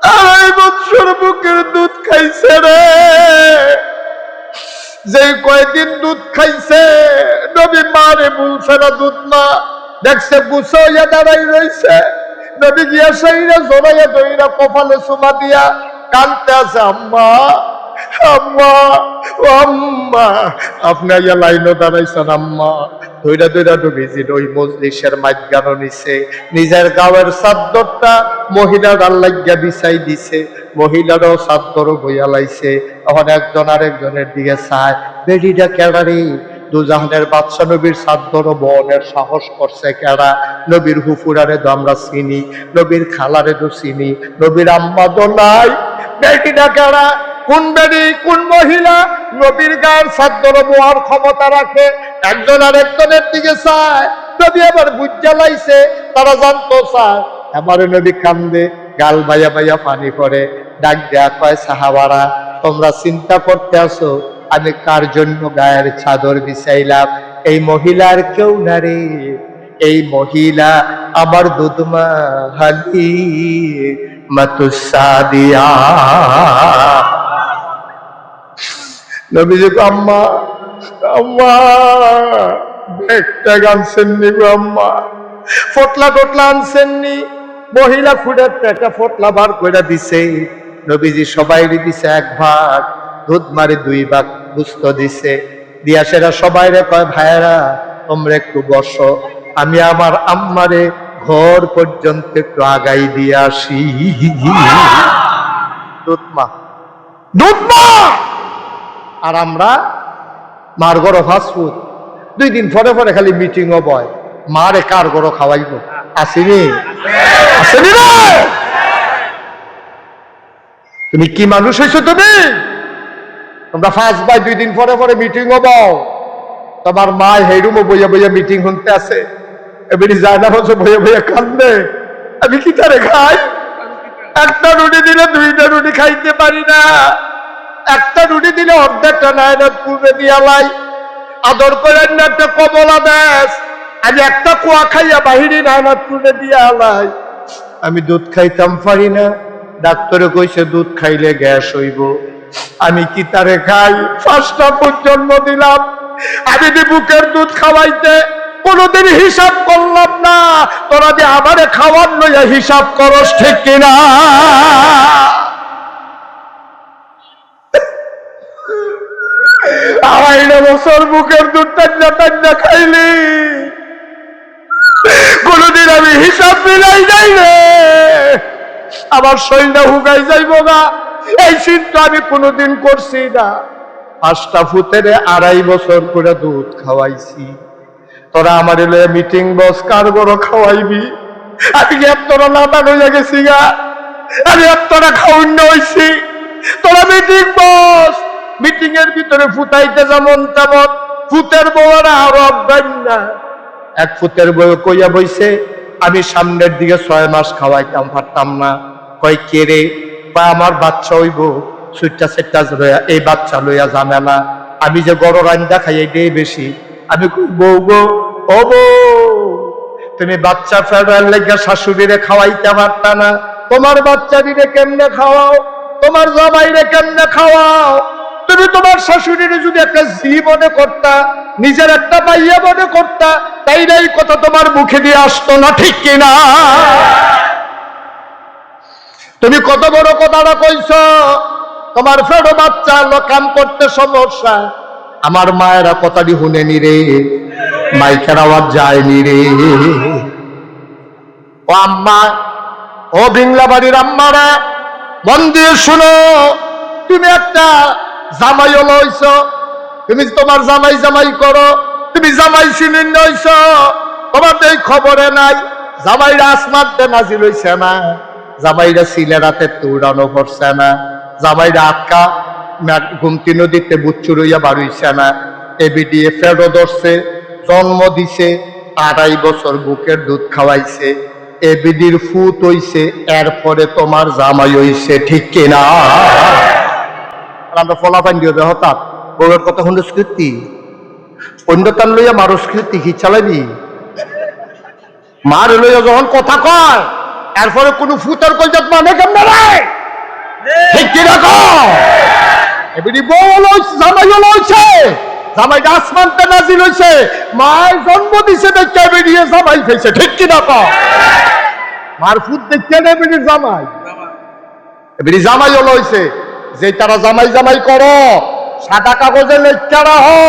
2.5 বছর বুকের দুধ খাইছে রে। যে কয়দিন দুধ খাইছে নবী মারে বলছে না দুধ মা, দেখছে গুছাইয়া দাঁড়াই রইছে। নবী গিয়া সেইরা জড়াইয়া দইরা কপালে চুমা দিয়া কানতে আছে, আম্মা আম্মা ও আম্মা, আপনি ইয়া লাইনও দাঁড়াইছেন আম্মা। ধৈরা ধৈরা নবীজির ওই মজলিসের মাঝখানে নিছে, নিজের গাওয়ের চাদরটা মহিলার আল্লাহ বিছাই দিছে, মহিলারও চাদরও বইয়া লাইছে। তখন একজন আরেকজনের দিকে চায়, বেডিটা কেডারি? দুজাহানের বাদশা নবীর চাদরও বনের সাহস করছে কেডা? নবীর হুফুরারে তো আমরা চিনি, নবীর খালারে তো চিনি, নবীর আম্মা তো নাই। বেটিটা কেডা? কোন বেডি, কোন মহিলা নবীর গায়ের চাদর বোয়ার ক্ষমতা রাখে? একজন আরেকজনের দিকে চায়, নবী আবার বুঝা লাইছে, তারা জানতো চায়। এবারে নবী কান্দে, গাল বাইয়া বাইয়া পানি পড়ে, ডাক দেয়া কয়, সাহাবারা তোমরা চিন্তা করতে আসো আমি কার জন্য গায়ের চাদর বিছাইলাম? এই মহিলার কেউ না রে, এই মহিলা আমার দুধমা হালিমাতুস সাদিয়া। নবীজি আম্মা আম্মা একটা আনছেননি গো আম্মা, ফটলা টটলা আনছেননি? মহিলা খুঁড়ের একটা ফটলা বার করে দিছে। নবীজি সবাই দিছে 1 ভাগ, দুধ মারে 2 ভাগ গুস্ত দিছে, দিয়া সেরা সবাই রে কয়, ভাইয়েরা তোমরা একটু বসো, আমি আমার আম্মারে ঘর পর্যন্ত একটু আগাই দিয়ে আসি। দুধ মা দুধ মা। আর আমরা মার গড় ফাস্টফুড, 2 দিন পরে পরে খালি মিটিং ও বয়, মারে কার গড় খাওয়াইব? আসেনি? আসেনি রে? তুমি কি মানুষ হয়েছো? তোমরা ফার্স্ট বাই 2 দিন পরে পরে মিটিং ও বও, তোমার মা হেডুমো বইয়া বইয়া মিটিং শুনতে আছে, এবারে যায় না বলছো বইয়া বইয়া কান্দে, আমি কি তারে খাই? একটা রুটি দিলে 2টা রুটি খাইতে পারি না, একটা রুটি দিলে অর্ধেকটা নায়নাত পূর্বে দিয়া লাই। আদর করেন না একটা কমলা দেশ, আমি একটা কুয়া খাইয়া বাহিরে নায়নাত পূর্বে দিয়া লাই। আমি দুধ খাইতাম পারি না, ডাক্তারে কইছে দুধ খাইলে গ্যাস হইব। আমি কি তারে খাই? 5টা পুত জন্ম দিলাম, আমি যে বুকের দুধ খাওয়াইতে কোনোদিন হিসাব করলাম না। তোরা যে আমারে খাওয়ার লইয়া হিসাব করস, ঠিক কিনা? আড়াইটা বছর বুকের দুধ টান্না টান্না খাইলি, কোনদিন আমি হিসাব মিলাই যাই রে। আমার শরীরটা হুগাই যাইব না, এই চিন্তা আমি কোনোদিন করছি না। 5টা ফুতের 2.5 বছর করে দুধ খাওয়াইছি। তোরা আমার লয়ে মিটিং বস, কার বড় খাওয়াইবি? আমি তোরা নাদান হইয়া গেছি গা, আমি তোরা খাওয়ান্য হইছি। তোরা মিটিং বস, মিটিং এর ভিতরে ফুটাইতে যেমন তেমন, ফুতের বউরা আরো অজ্ঞান না। এক ফুতের বউ কইয়া বইছে, আমি সামনের দিকে 6 মাস খাওয়াইতাম পারতাম না। কয় কে রে? বা আমার বাচ্চা হইব, সুইটা সেটা লইয়া, এই বাচ্চা লইয়া জানে না, আমি যে গড় রান্দা খাই এটাই বেশি। আমি বউ গো, ও বউ, তুমি বাচ্চা ফেরার লেগে শাশুড়িরে খাওয়াইতে পারতা না, তোমার বাচ্চাটিরে কেমনে খাওয়াও, তোমার জামাইরে কেমনে খাওয়াও? তুমি তোমার শাশুড়িরে যদি একটা জি মনে করতা, নিজের একটা মাইয়া মনে করতা, তাইলে এই কথা তোমার মুখে দিয়ে আসতো না, ঠিক কিনা? তুমি কত বড় কথাটা কইছ, তোমার ফেরো বাচ্চা কাম করতে সমস্যা। আমার মায়েরা কথাটি শুনেনি রে, মাইকের আওয়াজ যায়নি রে। ও আম্মা, ও বিংলা বাড়ির আম্মারা, মন দিয়ে শুনো। তুমি একটা জামাই লইছ, তুমি তোমার জামাই জামাই করো, তুমি জামাই চিনি নইছ, তোমার এই খবরে নাই। জামাইরা আসমানতে নাজিল হইছে না, জামাইরা সিলেরাতে উড়ানো পড়ছে না, জামাইরা আটকা গুমতি নদীতে বুচ্চু রইয়া বাড়ইছে না। এবিডিএ ফেরো ধরছে, জন্ম দিছে, 2.5 বছর বুকের দুধ খাওয়াইছে, এবিডির ফুত হইছে, এরপরে তোমার জামাই হইছে, ঠিক কিনা? আমরা ফলাফান দিয়ে হঠাৎ বউয়ের কথা শুনে স্মৃতি অন্য তার লইয়া মারো স্মৃতি কি চালাবি? মার লইয়া যখন কথা কয়, এরপরে কোন ফুতের কইজাত মানে কেমন রে, ঠিক কিনা? এবিডি বউ লইছে, জামাইও লইছে, জামাইটা আসমানতে নাজিল হইছে, মায়ের জন্ম দিছে দেখে এবিডিয়ে জামাই খাইছে, ঠিক কিনা? মার ফুট দেখে এবিডির জামাই, এবিডি জামাইও লইছে। যে তারা জামাই জামাই করো, সাদা কাগজে লেখা রাখো,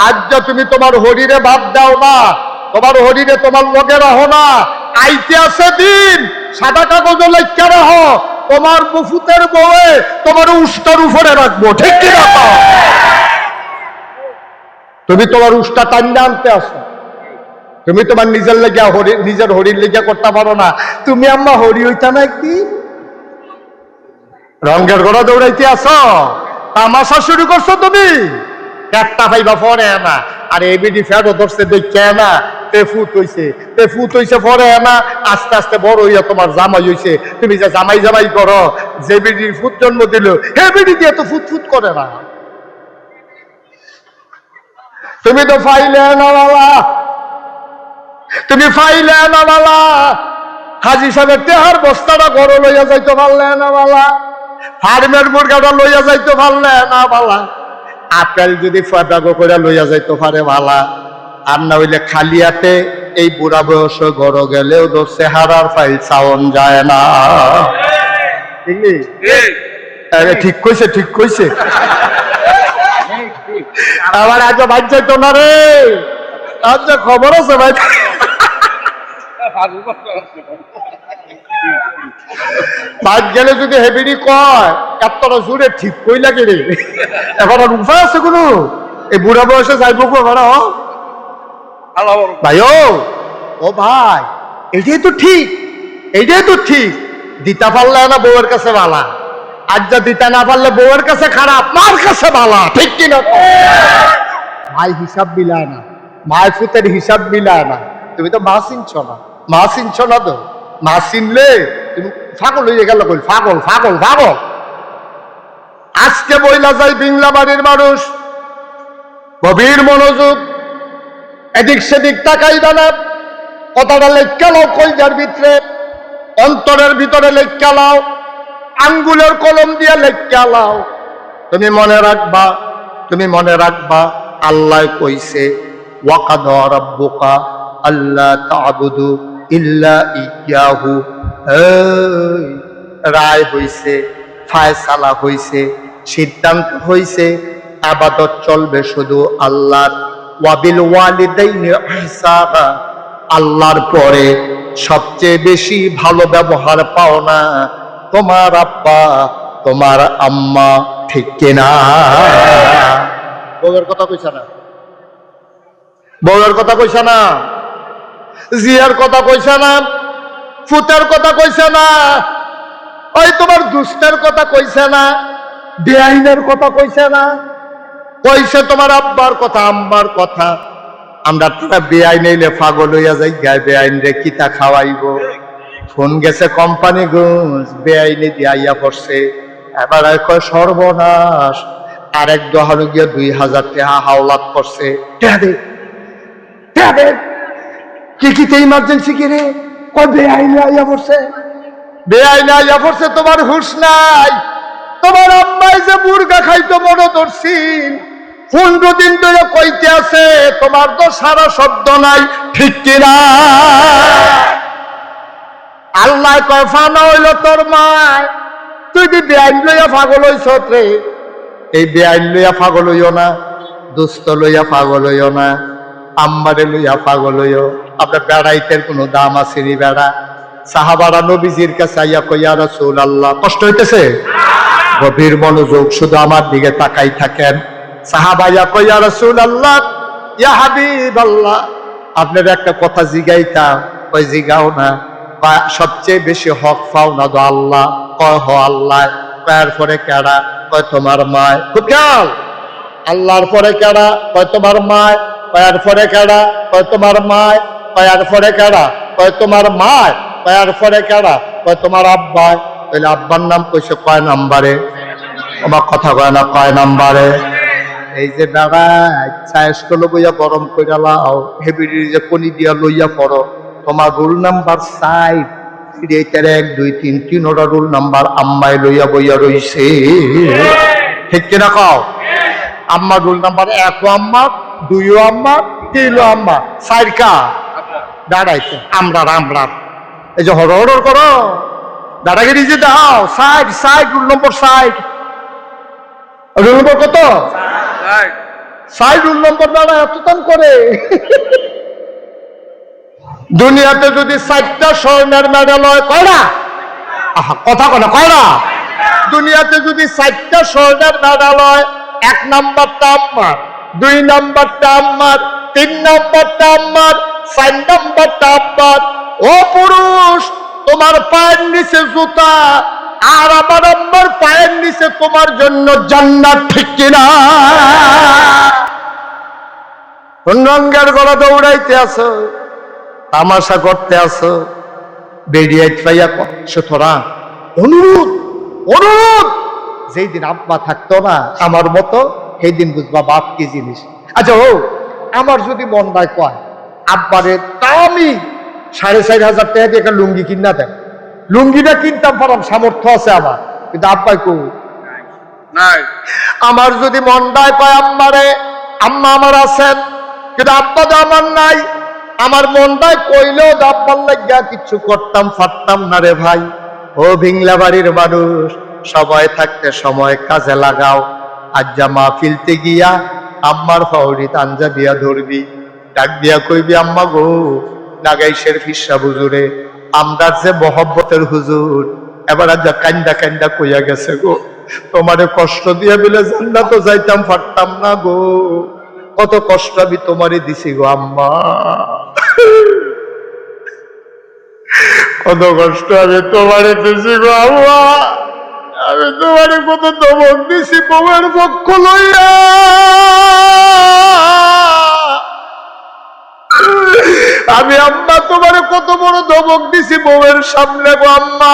আজ তুমি তোমার হরিরে বাদ দাও না, তোমার হরিরে তোমার লগে রাখো না, আইতে আছে দিন সাদা কাগজে লেখা রাখো, তোমার মুফুতের বউয়ে তোমার উষ্টার উপরে রাখবো, ঠিক কি না? তুমি তোমার উষ্টা টান্ডা আনতে আসো, তুমি তোমার নিজের লেগে নিজের হরির লেগে করতে পারো না। তুমি আম্মা হরি হইতা না একদিন রঙের ঘোড়া দৌড়াইতে আসো, তামাশা শুরু করছো তুমি, একটা ভাইবা পরে না। আর এবিডি ফেরো ধরছে দেখে না, ফুত হইছে পরে না, আস্তে আস্তে বড় হইয়া তোমার জামাই হইছে। তুমি যে জামাই জামাই করো, যে বিডির ফুট জন্ম দিল, হে বিডি দিয়ে তো ফুট ফুট করে না। তুমি তো ফাইলে না বাবা, তুমি ফাইলে না বাবা, হাজি সাহেবের তেহার বস্তাটা ঘরে লইয়া যাইতে পারলে না বাবা, ফার্মের মুরগাটা লইয়া যাইতে পারলে না বাবা, আপেল যদি ফাটাগো করে লইয়া যাইতে পারে বালা, আর না হইলে খালি হাতে এই বুড়া বয়স ঘর গেলেও তো চেহারার ফাইল চাওন যায় না। ঠিক কইছে, ঠিক কইছে। আবার আজ ভাই যাইতো না রে, আজ খবর আছে ভাই, ভাত গেলে যদি হেবিডি কয় এতটা জোরে ঠিক কই লাগে রে, এখন আর উপায় আছে কোনো? এই বুড়া বয়সে যাইব ভাই, ও ভাই, এটাই তো ঠিক, এইটাই তো ঠিক। দিতে পারলে না বউয়ের কাছে ভালা, আজ যা দিতে না পারলে বউয়ের কাছে খারাপ, মার কাছে ভালা, ঠিক কিনা? ভাই হিসাব মিলায় না, মায়ের ফুতের হিসাব মিলায় না। তুমি তো মা চিনছ না, মা চিনছ না তো, মা চিনলে তুমি পাগল হয়ে গেল, পাগল পাগল পাগল। আজকে বইলা যাই বিংলা বাড়ির মানুষ, গভীর মনোযোগ, এদিক সেদিক তাকাইবা না, কথাটা লেখা লো কইজার ভিতরে। অন্তরের ভিতরে লেখা লাও, আঙ্গুলের কলম দিয়ে লেখা লাও। তুমি মনে রাখবা, তুমি মনে রাখবা, আল্লাহ কইছে ওয়াকাদা রাব্বুকা আল্লা তা'বুদু ইল্লা ইয়াহু। রায় হইছে, ফায়সালা হইছে, সিদ্ধান্ত হইছে, ইবাদত চলবে শুধু আল্লাহর। ওয়াবিল ওয়ালিদাইনি ইহসানা, আল্লাহর পরে সবচেয়ে বেশি ভালো ব্যবহার পাও না তোমার আব্বা তোমার আম্মা, ঠিক কিনা? বউয়ের কথা কইছ না, বউয়ের কথা কইছ না, জিয়ার কথা কইছ না, ফুতের কথা কইছ না, ওই তোমার দুষ্টের কথা কইছে না, বেআইনের কথা কইছে না, কইছে তোমার আব্বার কথা আম্মার কথা। আমরা তোরা বেআইন এলে পাগল হইয়া যাই, গায়ে বেআইন রে কিতা খাওয়াইব। ফোন গেছে কোম্পানি গুঞ্জ, বেআইনি দিয়ে আইয়া পড়ছে। এবার কয় সর্বনাশ, আরেক দোহানো গিয়া 2000 টাকা হাওলাত করছে। কি কিতে ইমার্জেন্সি কি রে? কয় বেআইনি আইয়া পড়ছে, বেআইনি আইয়া পড়ছে। তোমার হুঁশ নাই। তোমার আম্মাই যে মুরগা খাইতো মনে ধরছিল, 15 দিন ধরে কইতে আছে, তোমার তো সারা শব্দ নাই, ঠিক কিনা? আল্লাহ কয় ফানা হইল তোর মায়, তুই কি বেআইন লইয়া পাগল হইছ রে? এই বেআইন লইয়া পাগল হইও না, দুস্থ লইয়া পাগল হইও না, আম্মারে লইয়া পাগল হইও। আপনার বেড়াইতের কোনো দাম আছে নি? বেড়া সাহাবারা নবীজির কাছে আইয়া কই, ইয়া রাসূলুল্লাহ, কষ্ট হইতেছে? গভীর মনোযোগ, শুধু আমার দিকে তাকাই থাকেন। সাহাবাইয়া কই, ইয়া রাসূলুল্লাহ, ইয়া হাবিবাল্লাহ, আপনার একটা কথা জিগাইতাম। কই জিগাও না। সবচেয়ে বেশি হক পাও না তো আল্লাহ। কয় হ আল্লাহ। কয়ের পরে কেডা? কয় তোমার মায়। খুব খেয়াল। আল্লাহর পরে কেডা? কয় তোমার মায়। কয়ের পরে কেডা? কয় তোমার মায়। কয়ের পরে কেডা? কয় তোমার মায়। কয়ের পরে কেডা? কয় তোমার আব্বায়। তাহলে আব্বার নাম কইছে কয় নাম্বারে? আমার কথা কয় না, কয় নাম্বারে? এই যে বেড়া চায়েস্কল বইয়া গরম কইরা লাও, হেবিড়ির যে কনি দিয়া লইয়া পড়ো, তোমার রোল নাম্বার 4, 1 2 3 3 রোল নাম্বার আম্মাই লইয়া বইয়া রইছে, ঠিক কিনা কও? আম্মা রোল নাম্বার 1 আম্মা, 2 আম্মা, 3 আম্মা, 4 কা দাঁড়াইছে আমরা আমরা। এই যে হর হর করো, দাঁড়াগিরি যে দাও, 60 রোল নম্বর 60। রোল নম্বর কত? 60 রোল নম্বর দাঁড়া এত দাম করে। দুনিয়াতে যদি 4টা স্বর্ণের মেডেল হয়, কয়টা? কথা কয় না, কয়টা? দুনিয়াতে যদি 4টা স্বর্ণের মেডেল হয়, 1 নাম্বারটা আম্মার, 2 নাম্বারটা আম্মার, 3 নাম্বারটা আম্মার, 4 নাম্বারটা আব্বার। ও পুরুষ, তোমার পায়ের নিচে জুতা, আর আমার আম্মার পায়ের নিচে তোমার জন্য জান্নাত, ঠিক কিনা? কোন রঙের গলা দৌড়াইতে আছো, তামাশা করতে আছো, বেরিয়ে পাইয়া তোরা অনুরোধ অনুরোধ। যেই দিন আব্বা থাকতো না আমার মতো, সেই দিন বুঝবা বাপ কি জিনিস। আচ্ছা ও, আমার যদি মন নাই কয় আব্বারে দামি 4,500 টাকা দিয়ে একটা লুঙ্গি কিনা দেন, লুঙ্গিটা কিনতাম পারাম, সামর্থ্য আছে আমার, কিন্তু আব্বাই কো নাই। আমার যদি মন নাই কয় আম্মারে, আম্মা আমার আছেন, কিন্তু আব্বা তো আমার নাই, আমার মনটাই কইলেও আব্বার লাগিয়া কিছু করতাম পারতাম না রে ভাই। ও ভিংলা বাড়ির মানুষ, সময় থাকতে সময় কাজে লাগাও। আজ যা মাহফিলতে গিয়া আম্মার ফাউরি তানজা দিয়া ধরবি, ডাক দিয়া কইবি, আম্মা গো, নাগাইশের ফিসা হুজুরে, আমরার যে মহব্বতের হুজুর এবার আজ যা কান্দা কান্দা কইয়া গেছে গো, তোমারে কষ্ট দিয়া বিলে জান্নাত যাইতাম পারতাম না গো, কত কষ্ট আমি তোমারে দিছি গো আম্মা, কত কষ্ট আমি তোমারে দিছি গো আম্মা, আমি তোমারে কত দমক দিছি বউয়ের পক্ষ লইয়া, আমি আম্মা তোমারে কত বড় ধমক দিছি বউয়ের সামনে গো আম্মা।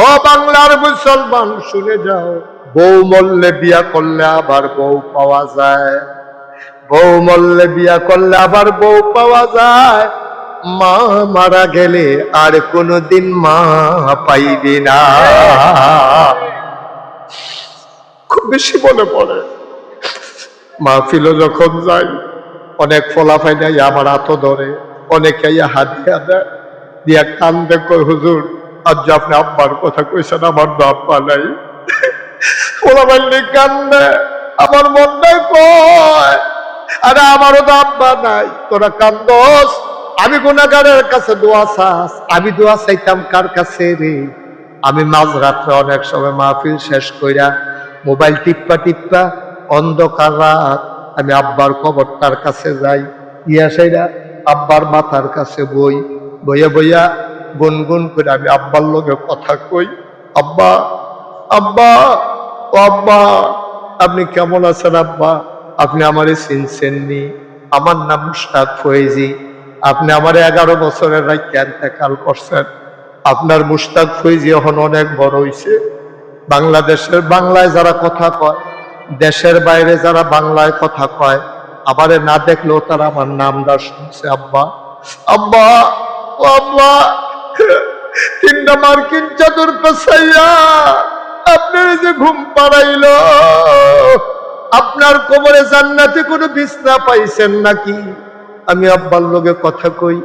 ও বাংলার মুসলমান শুনে যাও, বউ মরলে বিয়া করলে আবার বউ পাওয়া যায়, বউ মরলে বিয়া করলে আবার বউ পাওয়া যায়। মা মারা গেলে আর কোনদিন মা পাইবি না। খুব বেশি মনে পড়ে মাহফিল যখন যাই, অনেক ফলাফাই নাই আমার হাত ধরে, অনেকে হাদিয়া দেয়, দিয়া কান্দে, কই হুজুর আজ আপনি আব্বার কথা কইছেন, আমার তো আব্বা নাই। ফলাফাইলে কান্দে, আমার মনটাই কয় আরে আমারও তো আব্বা নাই, তোরা কান্দস। আমি গুনাহগারের কাছে দোয়া চাস, আমি দোয়া চাইতাম কার কাছে রে? আমি মাঝরাত্রে অনেক সময় মাহফিল শেষ কইরা মোবাইল টিপ্পা টিপ্পা অন্ধকার রাত আমি আব্বার কবরটার কাছে যাই, ইয়া সেইরা আব্বার মাথার কাছে বই, বইয়া বইয়া গুনগুন করে আমি আব্বার লগে কথা কই, আব্বা আব্বা ও আব্বা আপনি কেমন আছেন আব্বা? আপনি আমারে চিনছেননি? আমার নাম মুশতাক ফয়েজি। আপনি আমার 11 বছরের রাইতে ইন্তেকাল করছেন। আপনার মুশতাক ফয়েজি এখন অনেক বড় হইছে। বাংলাদেশের বাংলায় যারা কথা কয়, দেশের বাইরে যারা বাংলায় কথা কয়, আমারে না দেখলেও তারা আমার নামটা শুনছে। আব্বা আব্বা ও আব্বা, 3টা মার্কিন চাদর পেছাইয়া আপনার যে ঘুম পাড়াইল, আপনার কবরে জান্নাতে কোনো বিছনা পাইছেন নাকি? আমি আব্বার লগে কথা কই,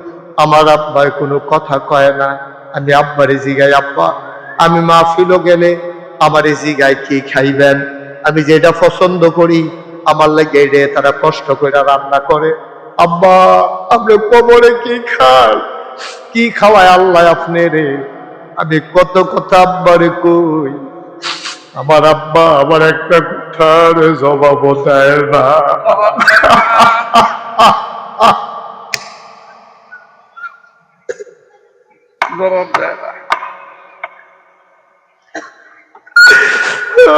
আমার আব্বাই কোনো কথা কয় না। আমি আব্বারে জিগাই, আব্বা আমি মাহফিলও গেলে আমারে জিগাই কি খাইবেন? আমি যেটা পছন্দ করি আমার লাগে এটা তারা কষ্ট করে রান্না করে। আব্বা আপনি কবরে কি খান? কি খাওয়ায় আল্লাহ আপনি রে? আমি কত কথা আব্বারে কই, আমার আব্বা আমার একটা কথার জবাব দেয় না।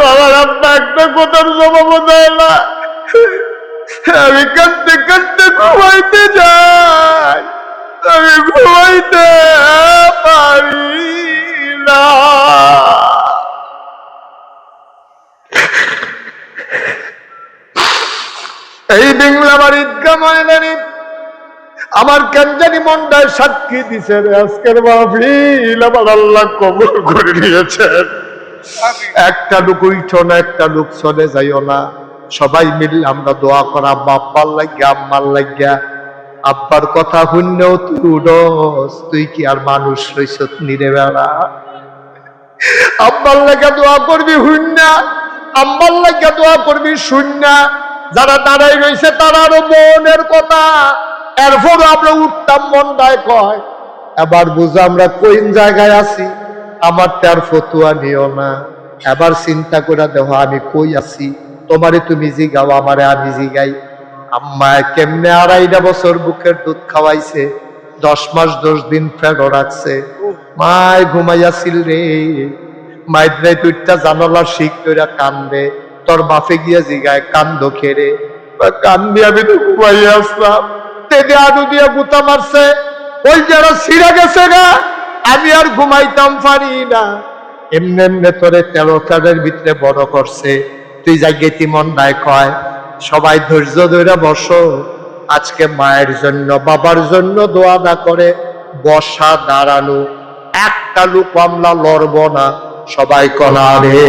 আমার আব্বা একটা কথার জবাব দেয় না। আমি কাঁদতে কাঁদতে ঘুমাইতে যাই, আমি ঘুমাইতে পারি না। এই বিংলাবাড়ি ঈদগাহ ময়দানে আমার কেনজানি মনটায় সাক্ষী দিছে রে, আজকের মাহফিল আমার আল্লাহ কবুল করে নিয়েছেন। একটা লোক উঠো না, একটা লোক চলে যাইও না, সবাই মিলে আমরা দোয়া করা। আব্বার লাগিয়া আম্মার লাগিয়া, আব্বার কথা শুনলেও তুই উডস, তুই কি আর মানুষ রইছ নিরে বেড়া? আব্বার লাগিয়া দোয়া করবি শুননা, আম্মার লাগিয়া দোয়া করবি শুননা। যারা দাঁড়াই রয়েছে তারা আরো মনের কথা, এরপরও আমরা উঠতাম মনটায় কয় এবার বুঝো আমরা কোন জায়গায় আছি। আমার তার ফতুয়া নিও না, এবার চিন্তা করে দেখো আমি কই আছি। তোমারে তুমি জিগাও, আমারে আমি জিগাই। আম্মায় কেমনে 2.5 বছর বুকের দুধ খাওয়াইছে, 10 মাস 10 দিন ফেরো রাখছে। মায় ঘুমাইয়াছিল রে, মাইদ্রাই তুইটা জানালার শিখ তৈরা কান্দে, তোর বাপে গিয়া জিগায় কান্দ খেরে। কান্দি আমি তো ঘুমাইয়া আসলাম, তেদে আলু দিয়া গুতা মারছে, ওই যারা ছিঁড়ে গেছে না, আমি আর ঘুমাইতাম পারি না। এমনি এমনি তোরে 13 ভিতরে বড় করছে, তুই জায়গায় মন নাই কয়। সবাই ধৈর্য ধরে বসো, আজকে মায়ের জন্য বাবার জন্য দোয়া না করে বসা দাঁড়ানো একটা লোক আমরা লড়ব না, সবাই কনাবে।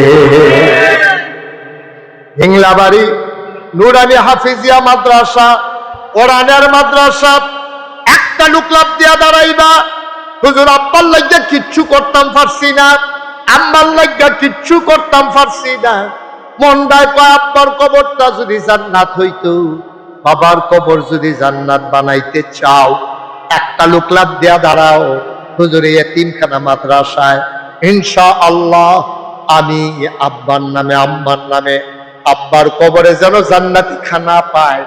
হিংলাবাড়ি নুরানি হাফিজিয়া মাদ্রাসা, কোরআনের মাদ্রাসা, একটা লোক লাভ দিয়া দাঁড়াইবা। হুজুর আব্বার লাগিয়া কিচ্ছু করতাম পারছি না, আম্মার লাগিয়া কিচ্ছু করতাম পারছি না। মনটায় কয় আব্বার কবরটা যদি জান্নাত হইতো, বাবার কবর যদি জান্নাত বানাইতে চাও, একটা লোক লাভ দিয়া দাঁড়াও। হুজুর এই এতিমখানা মাদ্রাসায় ইনশাআল্লাহ আমি আব্বার নামে আম্মার নামে আব্বার কবরে যেন জান্নাতি খানা পায়,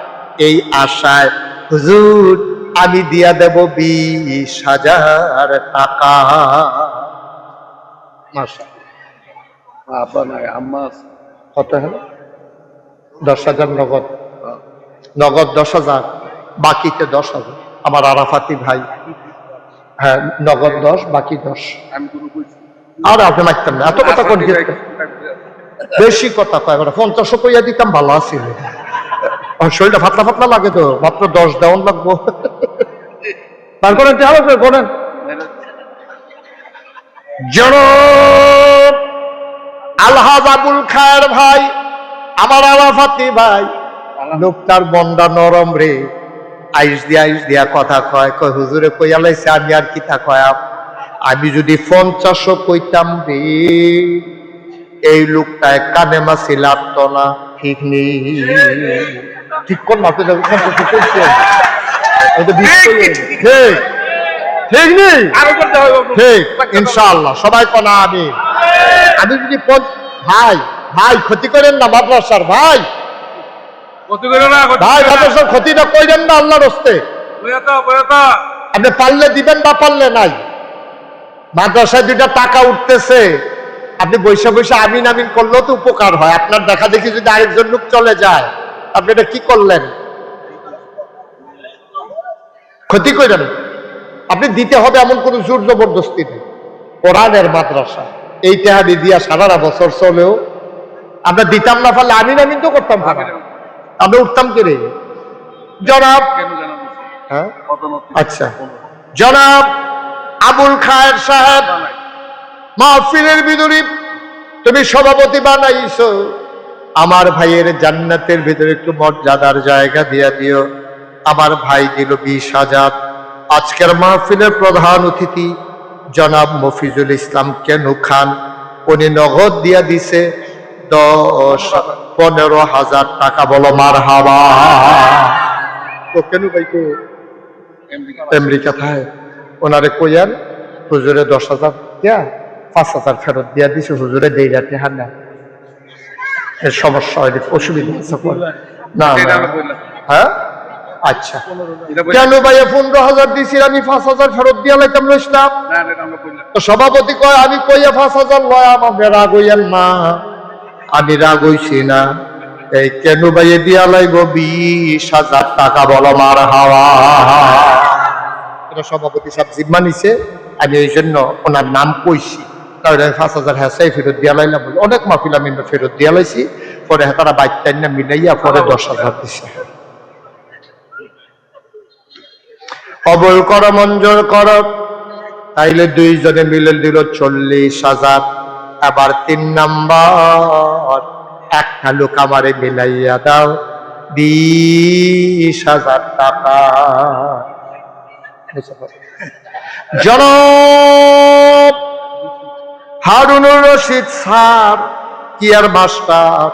এই আশায় হুজুর আমি দিয়া দেব 20,000 টাকা। আব্বা নাই আম্মা কত হলো? 10,000 নগদ, নগদ 10,000, বাকিতে 10,000 আমার আরাফাতি ভাই। হ্যাঁ নগদ 10, বাকি 10। আমি কোনো কইছি আর আপনি মারতাম না, এত কথা কোন বেশি কথা কয়। 50 কইয়া দিতাম ভালো আছিল, শরীরটা ফাতলা ফাতলা লাগে তো, মাত্র 10 দেওয়ান লাগবো। তারপরে করেন জনাব আলহাজ আবুল খায়ের ভাই, আমার আরাফাতি ভাই, লোকটার মনটা নরম রে। আইস দিয়া কথা কয় হুজুরে কইয়া লাইছে, আমি আর কিতা কয়াম। আমি যদি 50 কইতাম রে, এই লোকটায় কানে মাছি লাগতো না। ঠিক নেই, ঠিক কর না, ঠিক নেই, ঠিক ইনশাআল্লাহ সবাই কনা। আমি যদি ভাই ভাই ক্ষতি করেন না মাদ্রাসার, ভাই ভাই মাদ্রাসার ক্ষতিটা করেন না আল্লাহর হস্তে। আপনি পারলে দিবেন বা পারলে নাই। মাদ্রাসায় 2টা টাকা উঠতেছে, আপনি বৈশা বৈশা আমিন আমিন করলেও তো উপকার হয়। আপনার দেখা দেখি যদি আরেকজন লোক চলে যায়, আপনি এটা কি করলেন? ক্ষতি করেন। আপনি দিতে হবে এমন কোন জোর জবরদস্তি নেই। কোরআনের মাদ্রাসা এই তেহাদি দিয়া সারা বছর চলেও আমরা দিতাম না, পারলে আমিন আমিন তো করতাম, আমরা উঠতাম কে রে? জনাব হ্যাঁ আচ্ছা, জনাব আবুল খায়ের সাহেব, মাহফিলের ভিতরে তুমি সভাপতি বানাইছো, আমার ভাইয়ের জান্নাতের ভিতরে একটু মর্যাদার জায়গা দিয়া দিও। আমার ভাই দিল 20,000। আজকের মাহফিলের প্রধান অতিথি জনাব মফিজুল ইসলাম কেনু খান, উনি নগদ দিয়া দিছে 10-15,000 টাকা। বলো মারহাবা। তো কেনু ভাই তো আমেরিকা থাকে, ওনারে কইয়ার হুজুরে 10,000 দিয়া 5,000 ফেরত দিয়া দিছে। হুজুরে দেই রাতে হান্না এর সমস্যা হয়, অসুবিধা আছে না? হ্যাঁ আচ্ছা, কেন ভাইয়া 15,000 দিছি, আমি 5,000 ফেরত দিয়া লাইতাম না ইসলাম? তো সভাপতি কয় আমি কইয়া 5,000 লয়, আমাকে রাগ হইয়েন না। আমি রাগ হইছি না, এই কেন ভাইয়ে দিয়া লাইব 20,000 টাকা। বলো মারহাবা। এটা সভাপতি সাহেব জিম্মা নিছে, আমি এই জন্য ওনার নাম কইছি। তাহলে 5,000 হ্যাঁ ফেরত দিয়া লাইলাম। অনেক মাহফিল আমি ফেরত দিয়া লাইছি, পরে তারা বাইকটাই না মিলাইয়া পরে 10,000 দিছে। কবুল করো, মঞ্জুর করো। তাইলে 2 জনে মিলে দিল 40,000। আবার 3 নাম্বার, একটা লোক আমারে মিলাইয়া দাও 20,000 টাকা। জনাব হারুনুর রশিদ স্যার, কি আর মাস্টার,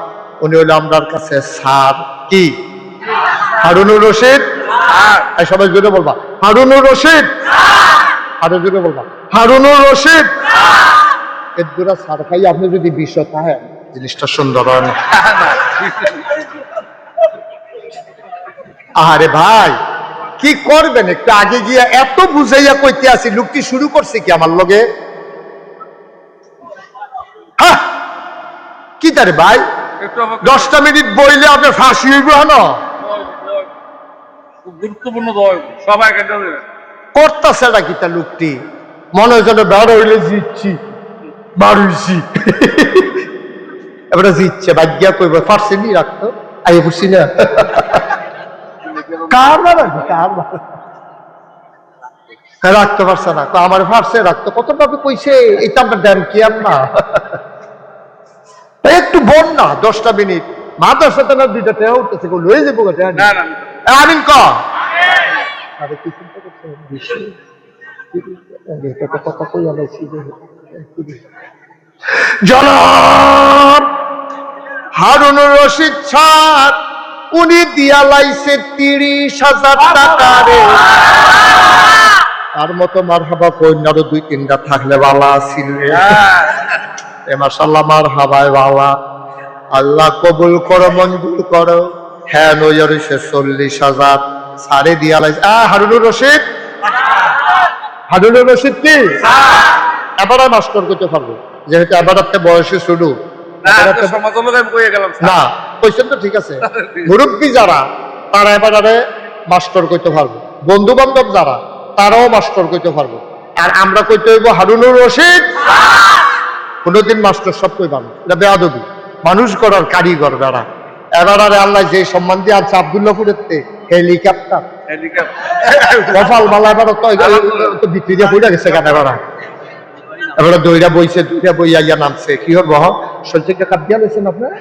উনি হলো আমার কাছে স্যার। কি হারুনুর রশিদ? সবাই জোরে বলবা হারুনুর রশিদ। আরো জোরে বলবা হারুনুর রশিদ। এর দুরা স্যার খাই আপনি যদি 20 থাকে জিনিসটা সুন্দর হয় না। আরে ভাই কি করবেন, একটু আগে গিয়া এত বুঝাইয়া কইতে আসি, লোকটি শুরু করছে কি আমার লগে? কি তারে ভাই 10টা মিনিট বইলে আপনার ফাঁসি হইব না? গুরুত্বপূর্ণ সবাই করতেছে না কি তা লোকটি? মনে হয় যেন বেড়া হইলে জিতছি, বার হইছি। এবারে জিতছে, ভাগ্যা কইব ফার্সে নি রাখতো আইয়ে বুঝছি না। কার রাখতে পারছে না, আমার ফার্সে রাখতো কত টাকা কইছে, এটা আমরা দেন কি না? একটু বল না 10টা মিনিট মাদ্রাসাতে না 2টা টাকা উঠতেছে, লয়ে যাবো আমিন ক। আরে কি চিন্তা করছে কথা কই আলাইছি। জনাব হারুনুর রশিদ স্যার, উনি দিয়া লাইছে 30,000 টাকা রে। তার মতো মারহাবা কইনারও 2-3টা থাকলে ভালো আছিল রে। মাশাআল্লাহ মারহাবায় বাবা। আল্লাহ কবুল করো, মঞ্জুর করো। হ্যাঁ নইয়া রইছে 40,000 সারে দিয়া লাইছে। হারুনুর রশিদ, হারুনুর রশিদ কি এবার মাস্টার করতে পারবো, যেহেতু এবার বয়সে শুরু না কইছেন তো ঠিক আছে। মুরব্বী যারা তারা এবার মাস্টার করতে পারবো, বন্ধু বান্ধব যারা তারাও মাস্টার করতে পারবো। আর আমরা কইতে হইব হারুনুর রশিদ। কোনদিন মাস্টার সব কই পাবো, এটা বেয়াদবি। মানুষ করার কারিগর যারা এবার আল্লাহ যে সম্মান দিয়ে আছে আবদুল্লাহপুরের হেলিকপ্টার কপাল মালা এবার তো বিক্রি দিয়ে বইটা গেছে গানা করা এবার দইরা বইছে দুইটা বই আইয়া নামছে কি হবো শরীরটা কাপ দিয়া লেছেন আপনার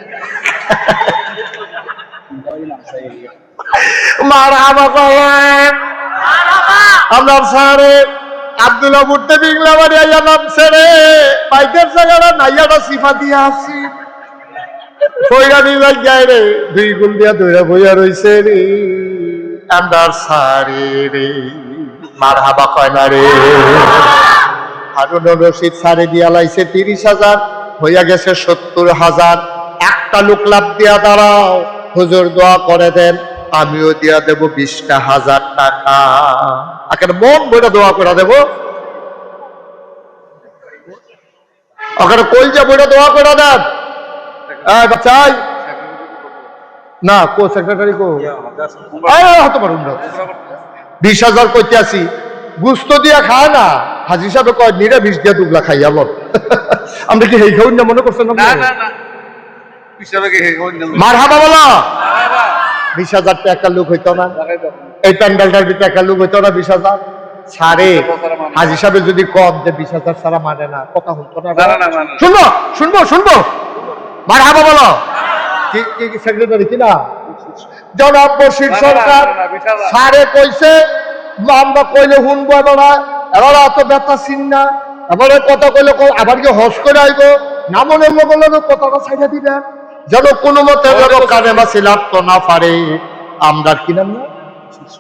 মারহাবা করেন আমরা স্যারে আব্দুল্লাহ মুর্তে বিংলা বাড়ি আইয়া নামছে রে বাইকের জায়গাটা নাইয়াটা সিফা দিয়া আসি কইরা নিয়ে যায় রে দুই গুণ দিয়া দইরা বইয়া রইছে রে আন্দার সারে রে মারহাবা কয় না রে হারুন রশিদ সারে দিয়া লাইছে 30,000 হইয়া গেছে 70,000 একটা লোক লাভ দিয়া দাঁড়াও হুজুর দোয়া করে দেন আমিও দিয়া দেব 20,000 টাকা আকার মন বইটা দোয়া করে দেব আকার কলজা বইটা দোয়া করে দেন বাচ্চাই না কো সেক্রেটারি কো হতে পারুন 20,000 করতে আসি গুস্ত দিয়া খায় না হাজি সাহেব কয় নিরামিষ দিয়া দুগলা খাইয়া বল আমরা কি হেই খাউন না মনে করছেন না মারহাবা বলো 20,000 টাকা একটা লোক হইতো না এই প্যান্ডেলটার ভিতরে একটা লোক হইতো না 20,000 ছাড়ে হাজি সাহেব যদি কম যে 20,000 ছাড়া মানে না কথা হতো না শুনবো শুনবো শুনবো মারহাবা বলো কি কি সেক্রেটারি কি না জনাব বশির সরকার সারে কইছে আমরা কইলে শুনবো এবার এত ব্যথা চিন না এবারে কথা কইলে আবার কি হস করে আইব না মনে লোক কথাটা ছাইড়া দিবেন যেন কোনো মতে যেন কানে বাসি লাগতো না পারে আমরা কি নাম না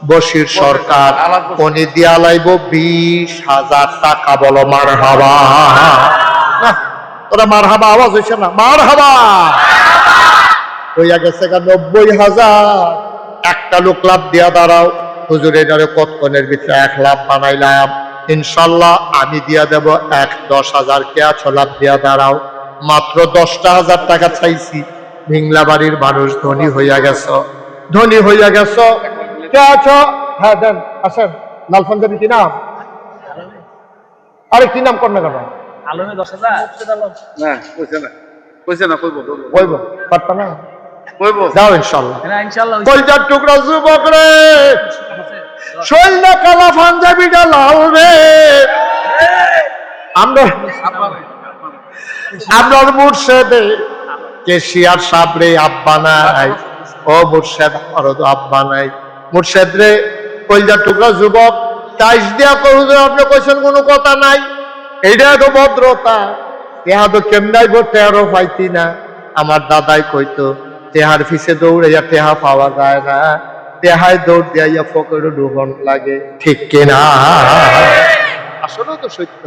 বশির সরকার উনি দিয়া লাইব 20,000 টাকা বলো মারহাবা না তোরা মারহাবা আওয়াজ হইছে না মারহাবা হইয়া গেছে 90,000 একটা লোক লাভ দিয়া দাঁড়াও হুজুর এটারে কতক্ষণের ভিতরে 1 লাখ বানাইলাম ইনশাল্লাহ আমি দিয়া দেব 10,000 কে আছো লাভ দিয়া দাঁড়াও মাত্র 10,000 টাকা চাইছি ভিংলা বাড়ির মানুষ ধনী হইয়া গেছো কে আছো হ্যাঁ দেন আসেন লাল পাঞ্জাবি কি নাম আরে কি নাম কর না কেন আলমে 10,000 না কইছে না কইব পারতা না যাও ইনশাল্লাহ ইনশাআল্লাহ কলজার টুকরা যুবক রে শৈলা কালা পাঞ্জাবিটা লাল রে আমরা মুর্শেদে কেশিয়ার সাবরে আব্বা নাই ও মুর্শেদ আরো তো আব্বা নাই মুর্শেদ রে কলজার টুকরা যুবক টাইস দিয়া করুন আপনি কইছেন কোনো কথা নাই এইটা তো ভদ্রতা তেহা তো কেমনাই তেহারও পাইতি না আমার দাদাই কইতো তেহার ফিসে দৌড়াইয়া তেহা পাওয়া যায় না তেহায় দৌড় দিয়া ফকরে ডুবন লাগে ঠিক কিনা আসলে তো সত্য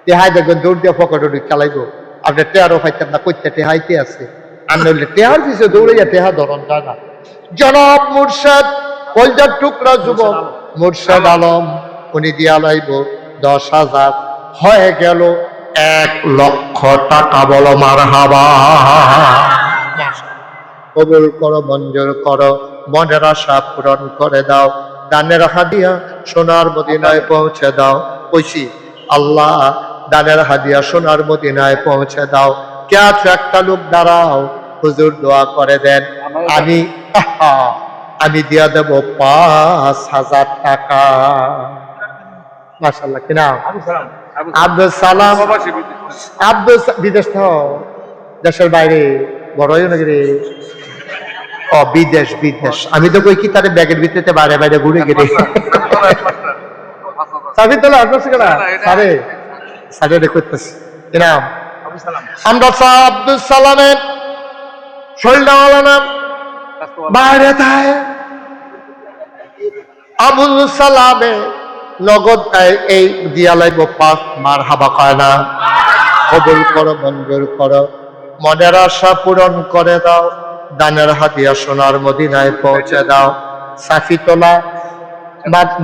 তেহায় দেখবেন দৌড় দিয়া ফকরে খেলাইবো আপনি তেহারও পাইতেন না কইতে তেহাইতে আছে আর নইলে তেহার ফিসে দৌড়াইয়া তেহা ধরন যায় না জনাব মুর্শেদ কলজার টুকরা যুবক মুর্শেদ আলম উনি দিয়া লাইব 10,000 হয়ে গেল 1,00,000 টাকা বলো মারহাবা কবুল করো মঞ্জুর করো মনের আশা পূরণ করে দাও দানের হাদিয়া সোনার মদিনায় পৌঁছে দাও কইছি আল্লাহ দানের হাদিয়া সোনার মদিনায় পৌঁছে দাও কে আছে একটা লোক দাঁড়াও হুজুর দোয়া করে দেন আমি দিয়া দেব 5,000 টাকা মাশাআল্লাহ কি নাম আব্দুল সালাম আব্দুল বিদেশ তো দেশের বাইরে বড়ই নাকি রে ও বিদেশ আমি তো কই কি তারে ব্যাগের ভিতরে বাইরে বাইরে ঘুরে গেলে সাবিত তোলা আসছে কেনা সারে করতেছি কি নাম আমরা আব্দুল সালামের শৈলওয়ালা নাম বাইরে থাকে আবুল সালামে নগদ এই দিয়া লাইব 5 মারহাবা কয় না কবুল করো মঞ্জুর করো মনের আশা পূরণ করে দাও দানের হাদিয়া সোনার মদিনায় পৌঁছে দাও সাফিতলা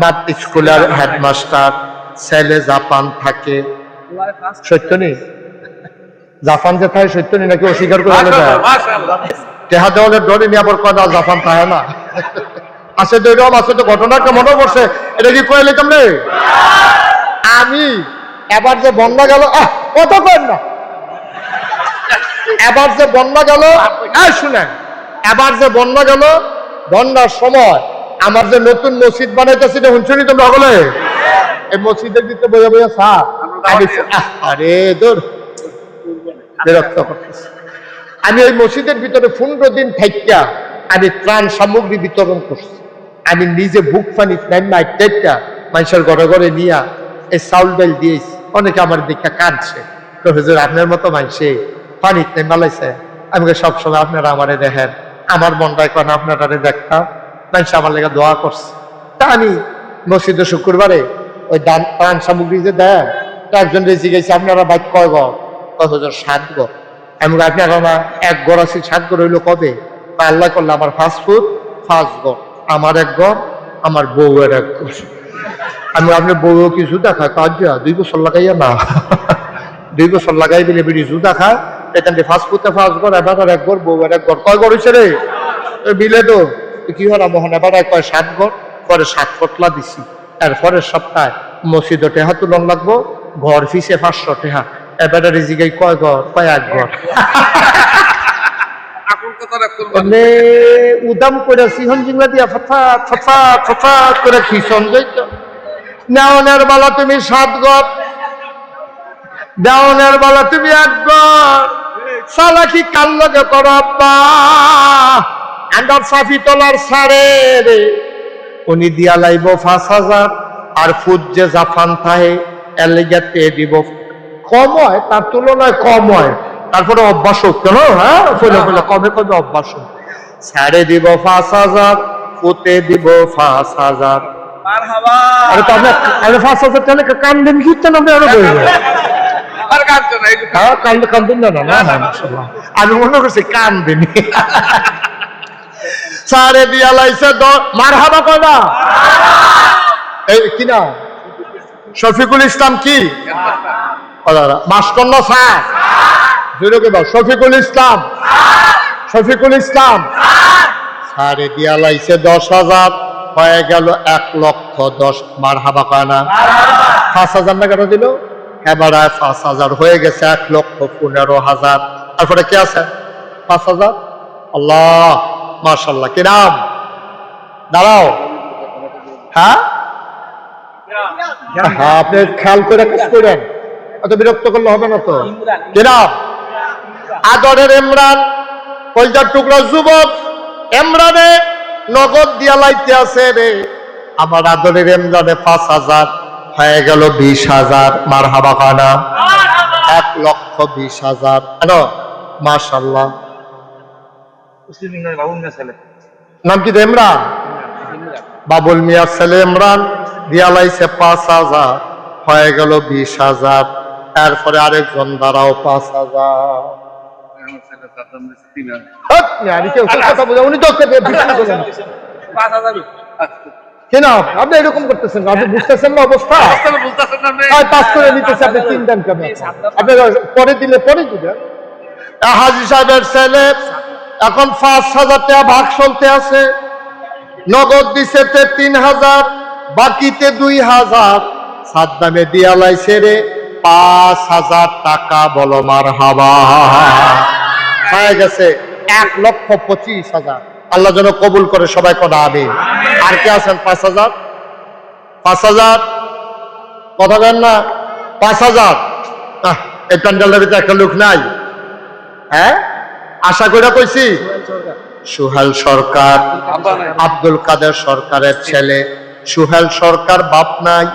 মাদ স্কুলের হেডমাস্টার ছেলে জাপান থাকে সত্য নেই জাপান যে থাকে সত্য নেই নাকি অস্বীকার করে টেহা দেওয়ালে ডরে নিয়ে আবার কয় জাপান থাকে না আছে দৈরম আছে তো ঘটনাটা মনে পড়ছে এটা কি কয়ে লিখতাম রে আমি এবার যে বন্যা গেল কত কর না এবার যে বন্যা গেল শুনেন এবার যে বন্যা গেল বন্যার সময় আমার যে নতুন মসজিদ বানাইতেছি না শুনছনি তোমরা সকলে? এই মসজিদের ভিতরে বইয়া বইয়া চা আরে দূর বিরক্ত করতেছে। আমি ওই মসজিদের ভিতরে 15 দিন থাইকা আমি ত্রাণ সামগ্রী বিতরণ করছি। আমি নিজে বুক পানি নাইটা মানুষের ঘরে ঘরে নিয়া এই চাউল ডাল দিয়েছি। অনেকে আমার দেখা কাঁদছে, তো হুজুর আপনার মতো মানুষে পানি নাই মালাইছে। আমি সবসময় আপনারা আমারে দেখেন, আমার মনটা এখন আপনারা দেখতাম, মানুষ আমার লেগে দোয়া করছে। তা আমি মসজিদে শুক্রবারে ওই দান ত্রাণ সামগ্রী যে দেন, একজন রেজি গেছে আপনারা বাইক কয় ঘর? হুজুর 7 ঘর। আমি আপনারা না 1 ঘর আছে, 7 ঘর হইলো কবে? আল্লাহ করলে আমার 5 ফুট 5 ঘর, আমার 1 ঘর, আমার বউয়ের 1 ঘর। আমি আপনার বউও কি জুতা খায়? কাজ 2 বছর লাগাইয়া না 2 বছর লাগাই দিলে বেরিয়ে জুতা খায়। এখান থেকে 5 ফুটে 5 ঘর, এবার 1 ঘর, বউয়ের 1 ঘর। কয় ঘর হয়েছে রে বিলে? তো কি হয় মোহন এবার কয় 7 ঘর। পরে 7 ফটলা দিছি। এরপরের সপ্তাহে মসজিদে টেহা তুলন লাগবো, ঘর ফিসে 500 টেহা। এবারে রিজিকে কয় ঘর? কয় 1 ঘর। উদাম করে সিহন জিংলা দিয়া ফফা ফফা ফফা করে খিসন যাইত। নেওয়ানের বেলা তুমি 7 ঘর, দেওয়ানের বেলা তুমি 1 ঘর। সালাকি কাল লগে করো আব্বা। আন্ডার সাফি তোলার সারে রে উনি দিয়া লাইব 5000, আর ফুট যে জাফান থাহে এর লেগে দিব কম হয়, তার তুলনায় কম হয়। তারপরে অভ্যাস হোক কেন? হ্যাঁ ফলে ফলে কমে কমে অভ্যাস হোক। ছাড়ে দিব 5000, ফুটে দিব 5000। আরে তো আপনি 5000 টাকা কান দেন কি? আপনি আরো বলবেন কান্দুন না না না মাশাআল্লাহ, আমি মনে করছি কান দিনি। সারে দিয়া লাইছে মারহাবা কয়না? এই কি না শফিকুল ইসলাম কি মাসকন্যা স্যার জোরে বল। শফিকুল ইসলাম, শফিকুল ইসলাম সারে দিয়া লাইছে 10,000, হয়ে গেল 1,10,000। মারহাবা কয়না? 5,000 টাকা দিল, এবার 5,000 হয়ে গেছে 1,15,000। তারপরে কি আছে? 5,000। আল্লাহ মাশাআল্লাহ। কি নাম? দাঁড়াও, হ্যাঁ হ্যাঁ আপনি খেয়াল করে কাজ করেন, অত বিরক্ত করলে হবে না তো। কি নাম? আদরের ইমরান, কলজার টুকরা যুবক ইমরানে নগদ দিয়া লাইতে আছে রে। আমার আদরের ইমরানে 5,000 হয়ে গেল 20,000। মারহাবা খানা? 1,20,000। মাশাআল্লাহ। নাম কি? ইমরান। বাবুল মিয়ার ছেলে ইমরান দিয়া লাইছে 5,000, হয়ে গেল 20,000। এরপরে আরেকজন দাঁড়াও 5,000। উনি তো কেন আপনি এরকম করতেছেন? আপনি বুঝতেছেন না অবস্থা? পাস করে নিতেছে, আপনি 3 দেন কেন? আপনি পরে দিলে পরে দিবেন। হাজী সাহেবের ছেলে এখন 5,000 টাকা ভাগ চলতে আছে। নগদ দিছে 3,000, বাকিতে 2,000। সাদ্দামে দিয়া লাইছে রে 5,000 টাকা। বলো মারহাবা। হয়ে গেছে 1,25,000। আল্লাহ যেন কবুল করে, সবাই কোন আমিন। আর কে আছেন? 5,000 5,000 কথা বলেন না? 5,000 এই প্যান্ডেলের ভিতরে একটা লোক নাই? হ্যাঁ আশা করে কইছি সুহেল সরকার, আব্দুল কাদের সরকারের ছেলে সুহেল সরকার। বাপ নাই,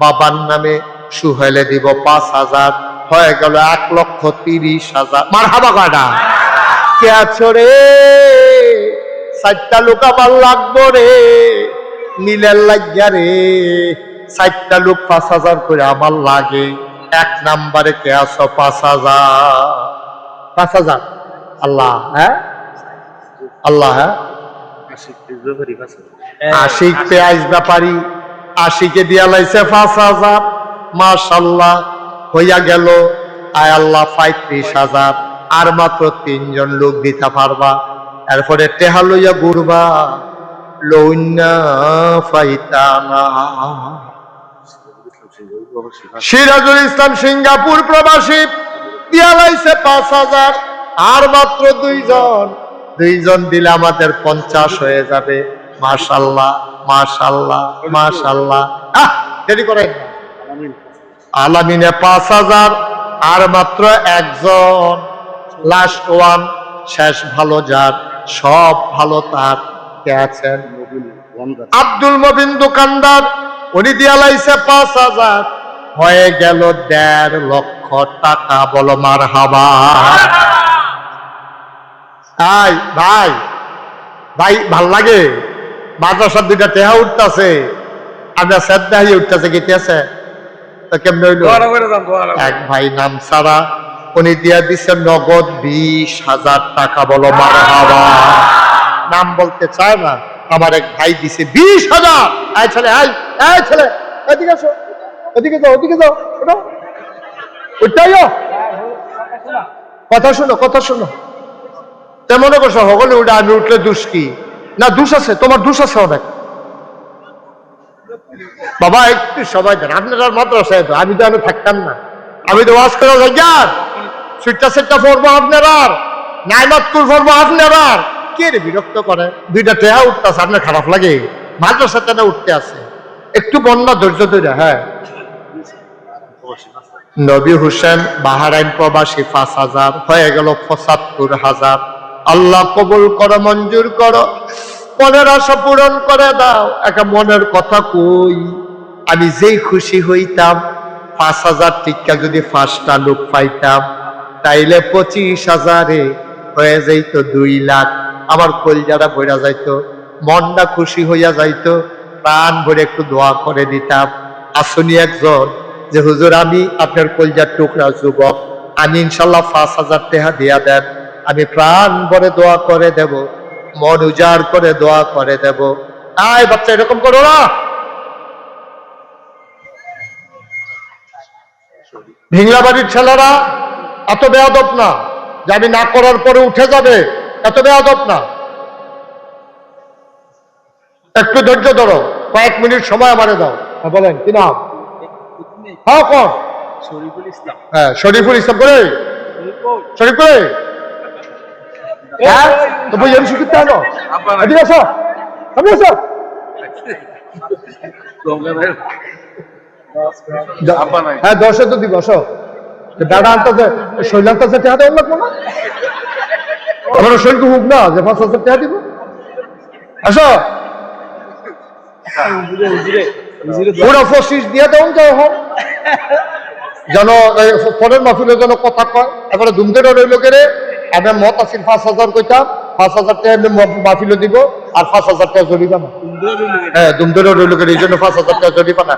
বাবার নামে সুহেলে দিব 5,000, হয়ে গেল 1,30,000। মারহাবা কয়টা? কে আছো রে? 4টা লোক আমার লাগবো রে, মিলের লাগিয়া রে। 4টা লোক 5,000 করে আমার লাগে। 1 নাম্বারে কে আছো? 5,000 5,000। আল্লাহ হ্যাঁ, আল্লাহ হ্যাঁ। আশিক পেঁয়াজ ব্যাপারী, আশিকে দিয়া লাইছে 5,000। মাশাআল্লাহ হইয়া গেল আয় আল্লাহ 35,000। আর মাত্র 3 জন লোক দিতে পারবা। এরপরে টেহা লইয়া ঘুরবা, লইনা ফাইতানা। সিরাজুল ইসলাম সিঙ্গাপুর প্রবাসী দিয়া লাইছে 5,000। আর মাত্র 2 জন দিলে আমাদের 50 হয়ে যাবে। মাশাআল্লাহ মাশাআল্লাহ মাশাআল্লাহ। দেরি করেন না। আলামিনে 5000 আর মাত্র একজন, লাস্ট ওয়ান, শেষ ভালো যার, সব ভালো তার। কে আছেন? আব্দুল মবিন দোকানদার, উনি দিয়া লাইছে 5000, হয়ে গেল 1.5 লক্ষ টাকা। বলো মারহাবা। ভাই ভাই ভাই ভাল লাগে? মাদ্রাসার 2টা টেহা উঠতেছে, আমরা শ্রদ্ধাই উঠতেছে, গেতেছে তো কেমন হইল? এক ভাই নাম সারা, উনি দিয়া দিছে নগদ 20,000 টাকা। বলো মারহাবা। নাম বলতে চায় না, আমার এক ভাই দিছে 20,000। আয় ছেলে, আয় আয় ছেলে, এদিকে আসো, এদিকে যাও, ওদিকে যাও, ওটা ওইটাইও কথা শোনো, কথা শোনো। তেমন করছো হগলে ওটা আমি উঠলে দোষ কি? না দোষ আছে, তোমার দোষ আছে অনেক। বাবা একটু সবাই দেন, আপনার মাদ্রাসায় তো আমি তো আমি থাকতাম না, আমি তো ওয়াজ করা যাই, সুইটটা সেটটা পড়বো আপনার, আর নাইমাতকুল পড়বো আপনার, আর কে রে বিরক্ত করে? 2টা টেহা উঠতেছে, আপনার খারাপ লাগে? মাদ্রাসাতে না উঠতে আছে, একটু বন্যা ধৈর্য ধরে। হ্যাঁ, নবী হোসেন বাহারাইন প্রবাসী 5000, হয়ে গেল 75,000। আল্লাহ কবুল করো, মঞ্জুর করো, মনের আশা পূরণ করে দাও। একটা মনের কথা কই, আমি যেই খুশি হইতাম 5000 টিকা যদি 5টা লোক পাইতাম, তাইলে 25,000-এ হয়ে যাইত 2 লাখ। আমার কলজারা ভরা যাইতো, মনটা খুশি হইয়া যাইতো, প্রাণ ভরে একটু দোয়া করে দিতাম। আসুনি একজন যে হুজুর আমি আপনার কলজার টুকরা যুবক, আমি ইনশাল্লাহ 5,000 টাকা দিয়া দেন, আমি প্রাণ ভরে দোয়া করে দেব, মন উজাড় করে দোয়া করে দেব। আয় বাচ্চা, এরকম করো না। ভিংলা বাড়ির ছেলেরা এত বেয়াদব না যে আমি না করার পরে উঠে যাবে, এত বেয়াদব না। একটু ধৈর্য ধরো, কয়েক মিনিট সময় আমারে দাও। বলেন কি নাম? হ্যাঁ কর। শরীফুল ইসলাম। হ্যাঁ শরীফুল ইসলাম করে, শরীফ করে। হ্যাঁ তো বই আমি শিখতে আনো, এদিকে আসো, আমি আসো। হ্যাঁ 10 তো দিব, আসো। দাদা আনতে শৈল আনতে টাকা দেওয়া লাগবো না, আমার শৈল তো হোক না যে 5,000 টাকা দিব। আসো, পুরো 25 দিয়ে দেন যেন পরের মাহফিলে যেন কথা কয়। এবারে ধুমধেরা রইল কেড়ে, আমি মত আসিল 5,000 কইতাম, 5,000 টাকা এমনি মাহফিলে দিব, আর 5,000 টাকা জরিমানা। হ্যাঁ ধুমধেরা রইল কেড়ে, এই জন্য 5,000 টাকা জরিমানা।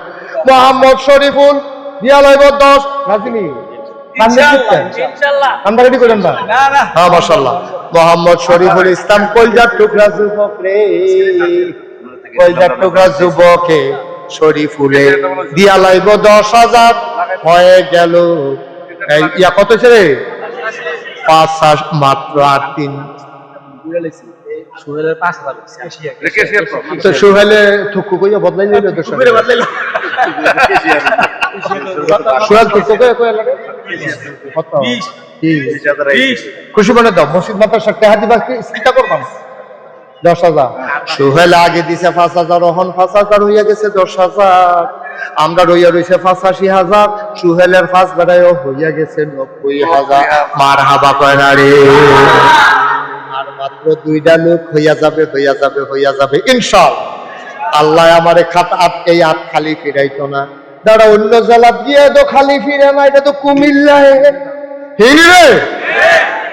মোহাম্মদ শরীফুল দিয়া লাইব 10 রাজিনী। আমরা রেডি করেন না? হ্যাঁ মাশাআল্লাহ। মোহাম্মদ শরীফুল ইসলাম কলজার টুকরা যুবক রে, কলজার টুকরা যুবকে শরীফুলে দিয়া লাইব 10,000, হয়ে গেল ইয়া কত ছেলে 5 মাত্র 8 দিন। সোহেলে থুকু কইয়া বদলাই নিল, সোহেল থুকু কইয়া লাগে খুশি মনে দাও। মসজিদ মাদ্রাসা টাকা দিবা, চিন্তা করবাম 10,000। সোহেল আগে দিছে 5,000, ওহন 5,000 হইয়া গেছে 10,000। আমরা রইয়া রইছে 85,000, সোহেলের 5 বেড়ায়ও হইয়া গেছে 90,000। মারহাবা কয় না রে? আর মাত্র 2টা লোক হইয়া যাবে, হইয়া যাবে, হইয়া যাবে ইনশাআল্লাহ। আল্লাহ আমারে খাত আটকে আট খালি ফিরাইতো না। দাঁড়া, অন্য জেলা দিয়ে তো খালি ফিরে না, এটা তো কুমিল্লা। রে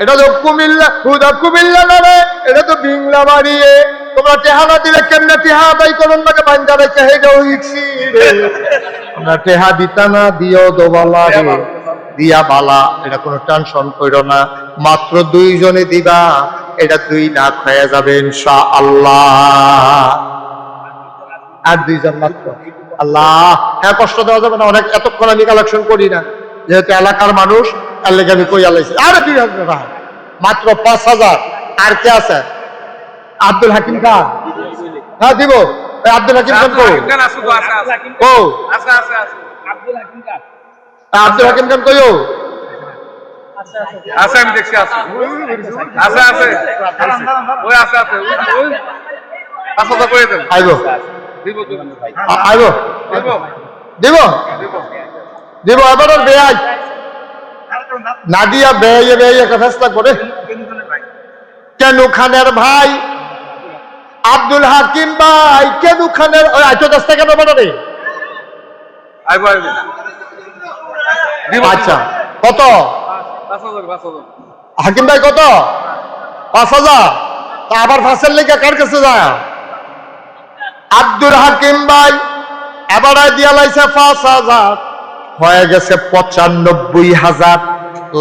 এটা তো কুমিল্লা, হুদা কুমিল্লা না রে, এটা তো বিংলা বাড়িয়ে। তোমরা টেহানা দিলে কেমনে টেহা আদায় করুন নাকি বান্ধা রেখে হেটাও ইচ্ছি রে। তোমরা টেহা দিতা না, দিও দোবালা রে, দিয়া বালা, এটা কোনো টেনশন করো না। মাত্র 2 জনে দিবা, এটা 2 লাখ হয়ে যাবে ইনশাআল্লাহ। আর 2 জন মাত্র। আল্লাহ, হ্যাঁ কষ্ট দেওয়া যাবে না, অনেক এতক্ষণ আমি কালেকশন করি না, যেহেতু এলাকার মানুষ, তার লেগে আমি কই আলাইছি। আরে 2,000 মাত্র 5,000। আর কে আছে? আব্দুল হাকিম খান। হ্যাঁ দিব। আব্দুল হাকিম খান কই? ও আব্দুল হাকিম খান কইও? আছে, আমি দেখছি আছে, আছে আছে ওই আছে আছে ওই 5,000 করে দেন। আইব দিব দিব আইব দিব দিব দিব। দিব এবার আর বেয়াই না দিয়া বেয়ে বেয়ে একটা ফেসলা করে কেনু খানের ভাই আব্দুল হাকিম ভাই কেনু খানের ওই আইতো দশটা কেন বানারে আইব আইব দিব। আচ্ছা কত 5,000 হাকিম ভাই কত 5,000 তা আবার ফাঁসের লেগে কার কাছে যায় আব্দুল হাকিম ভাই এবার দিয়া লাইছে 5,000 হয়ে গেছে 95,000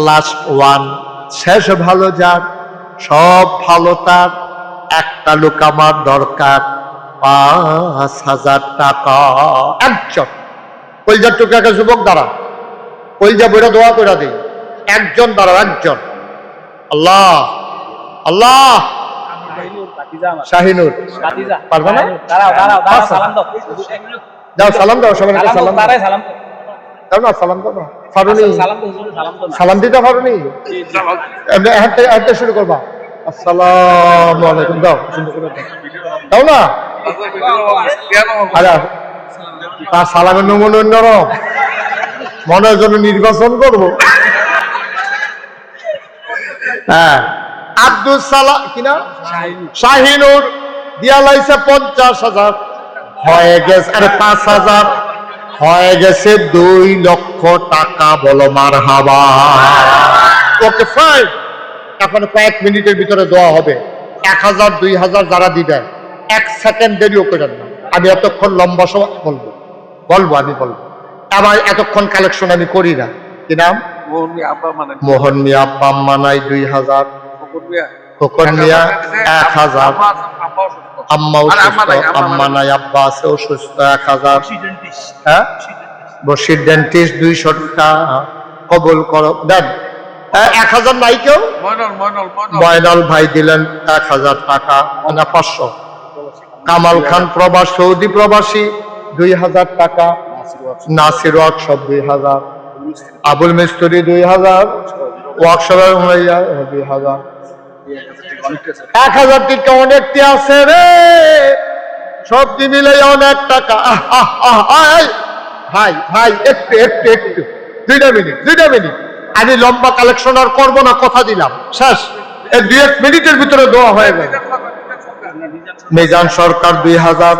লাস্ট ওয়ান শেষ ভালো যার সব ভালো তার একটা লোক আমার দরকার 5,000 টাকা একজন কইজার টুকাকে যুবক দ্বারা কইজা বইটা দোয়া করে দিই একজন দ্বারা একজন আল্লাহ আল্লাহ শাহিনুর পারবা না যাও সালাম দাও সবাই সালাম দাও না সালাম দাও না ফারুনি সালাম দিতে ফারুনি শুরু করবা আসসালামু আলাইকুম দাও দাও না আরে তার সালামের নমুনা অন্যরকম মনের জন্য নির্বাচন করব হ্যাঁ আব্দুল সালাম কিনা শাহিনুর দিয়া লাইছে 50,000 হয়ে গেছে আরে 5,000 হয়ে গেছে 2 লক্ষ টাকা বলো মারহাবা ওকে ফাইন এখন কয়েক মিনিটের ভিতরে দেওয়া হবে 1,000 2,000 যারা দিবেন 1 সেকেন্ড দেরিও করেন না আমি এতক্ষণ লম্বা সময় বলবো আমি বলবো আমার এতক্ষণ কালেকশন আমি করি না কি নাম মোহন মিয়া আব্বা মানাই 2,000 খোকন মিয়া 1,000 আম্মা অসুস্থ আম্মা নাই আব্বা আছে অসুস্থ 1,000 হ্যাঁ বশির ডেন্টিস্ট 200 টাকা কবুল করো দেন 1,000 নাই কেউ ময়নাল ভাই দিলেন 1,000 টাকা না 500 কামাল খান প্রবাস সৌদি প্রবাসী 2,000 টাকা নাসির ওয়ার্কশপ 2,000 আবুল মিস্ত্রি 2,000 ওয়ার্কশপের 2,000 1,000 টাকা অনেকটি আছে রে সবটি মিলে অনেক টাকা ভাই ভাই একটু একটু একটু 2 মিনিট আমি লম্বা কালেকশন আর করবো না কথা দিলাম শেষ 2 মিনিটের ভিতরে দেওয়া হয়ে গেল মিজান সরকার 2,000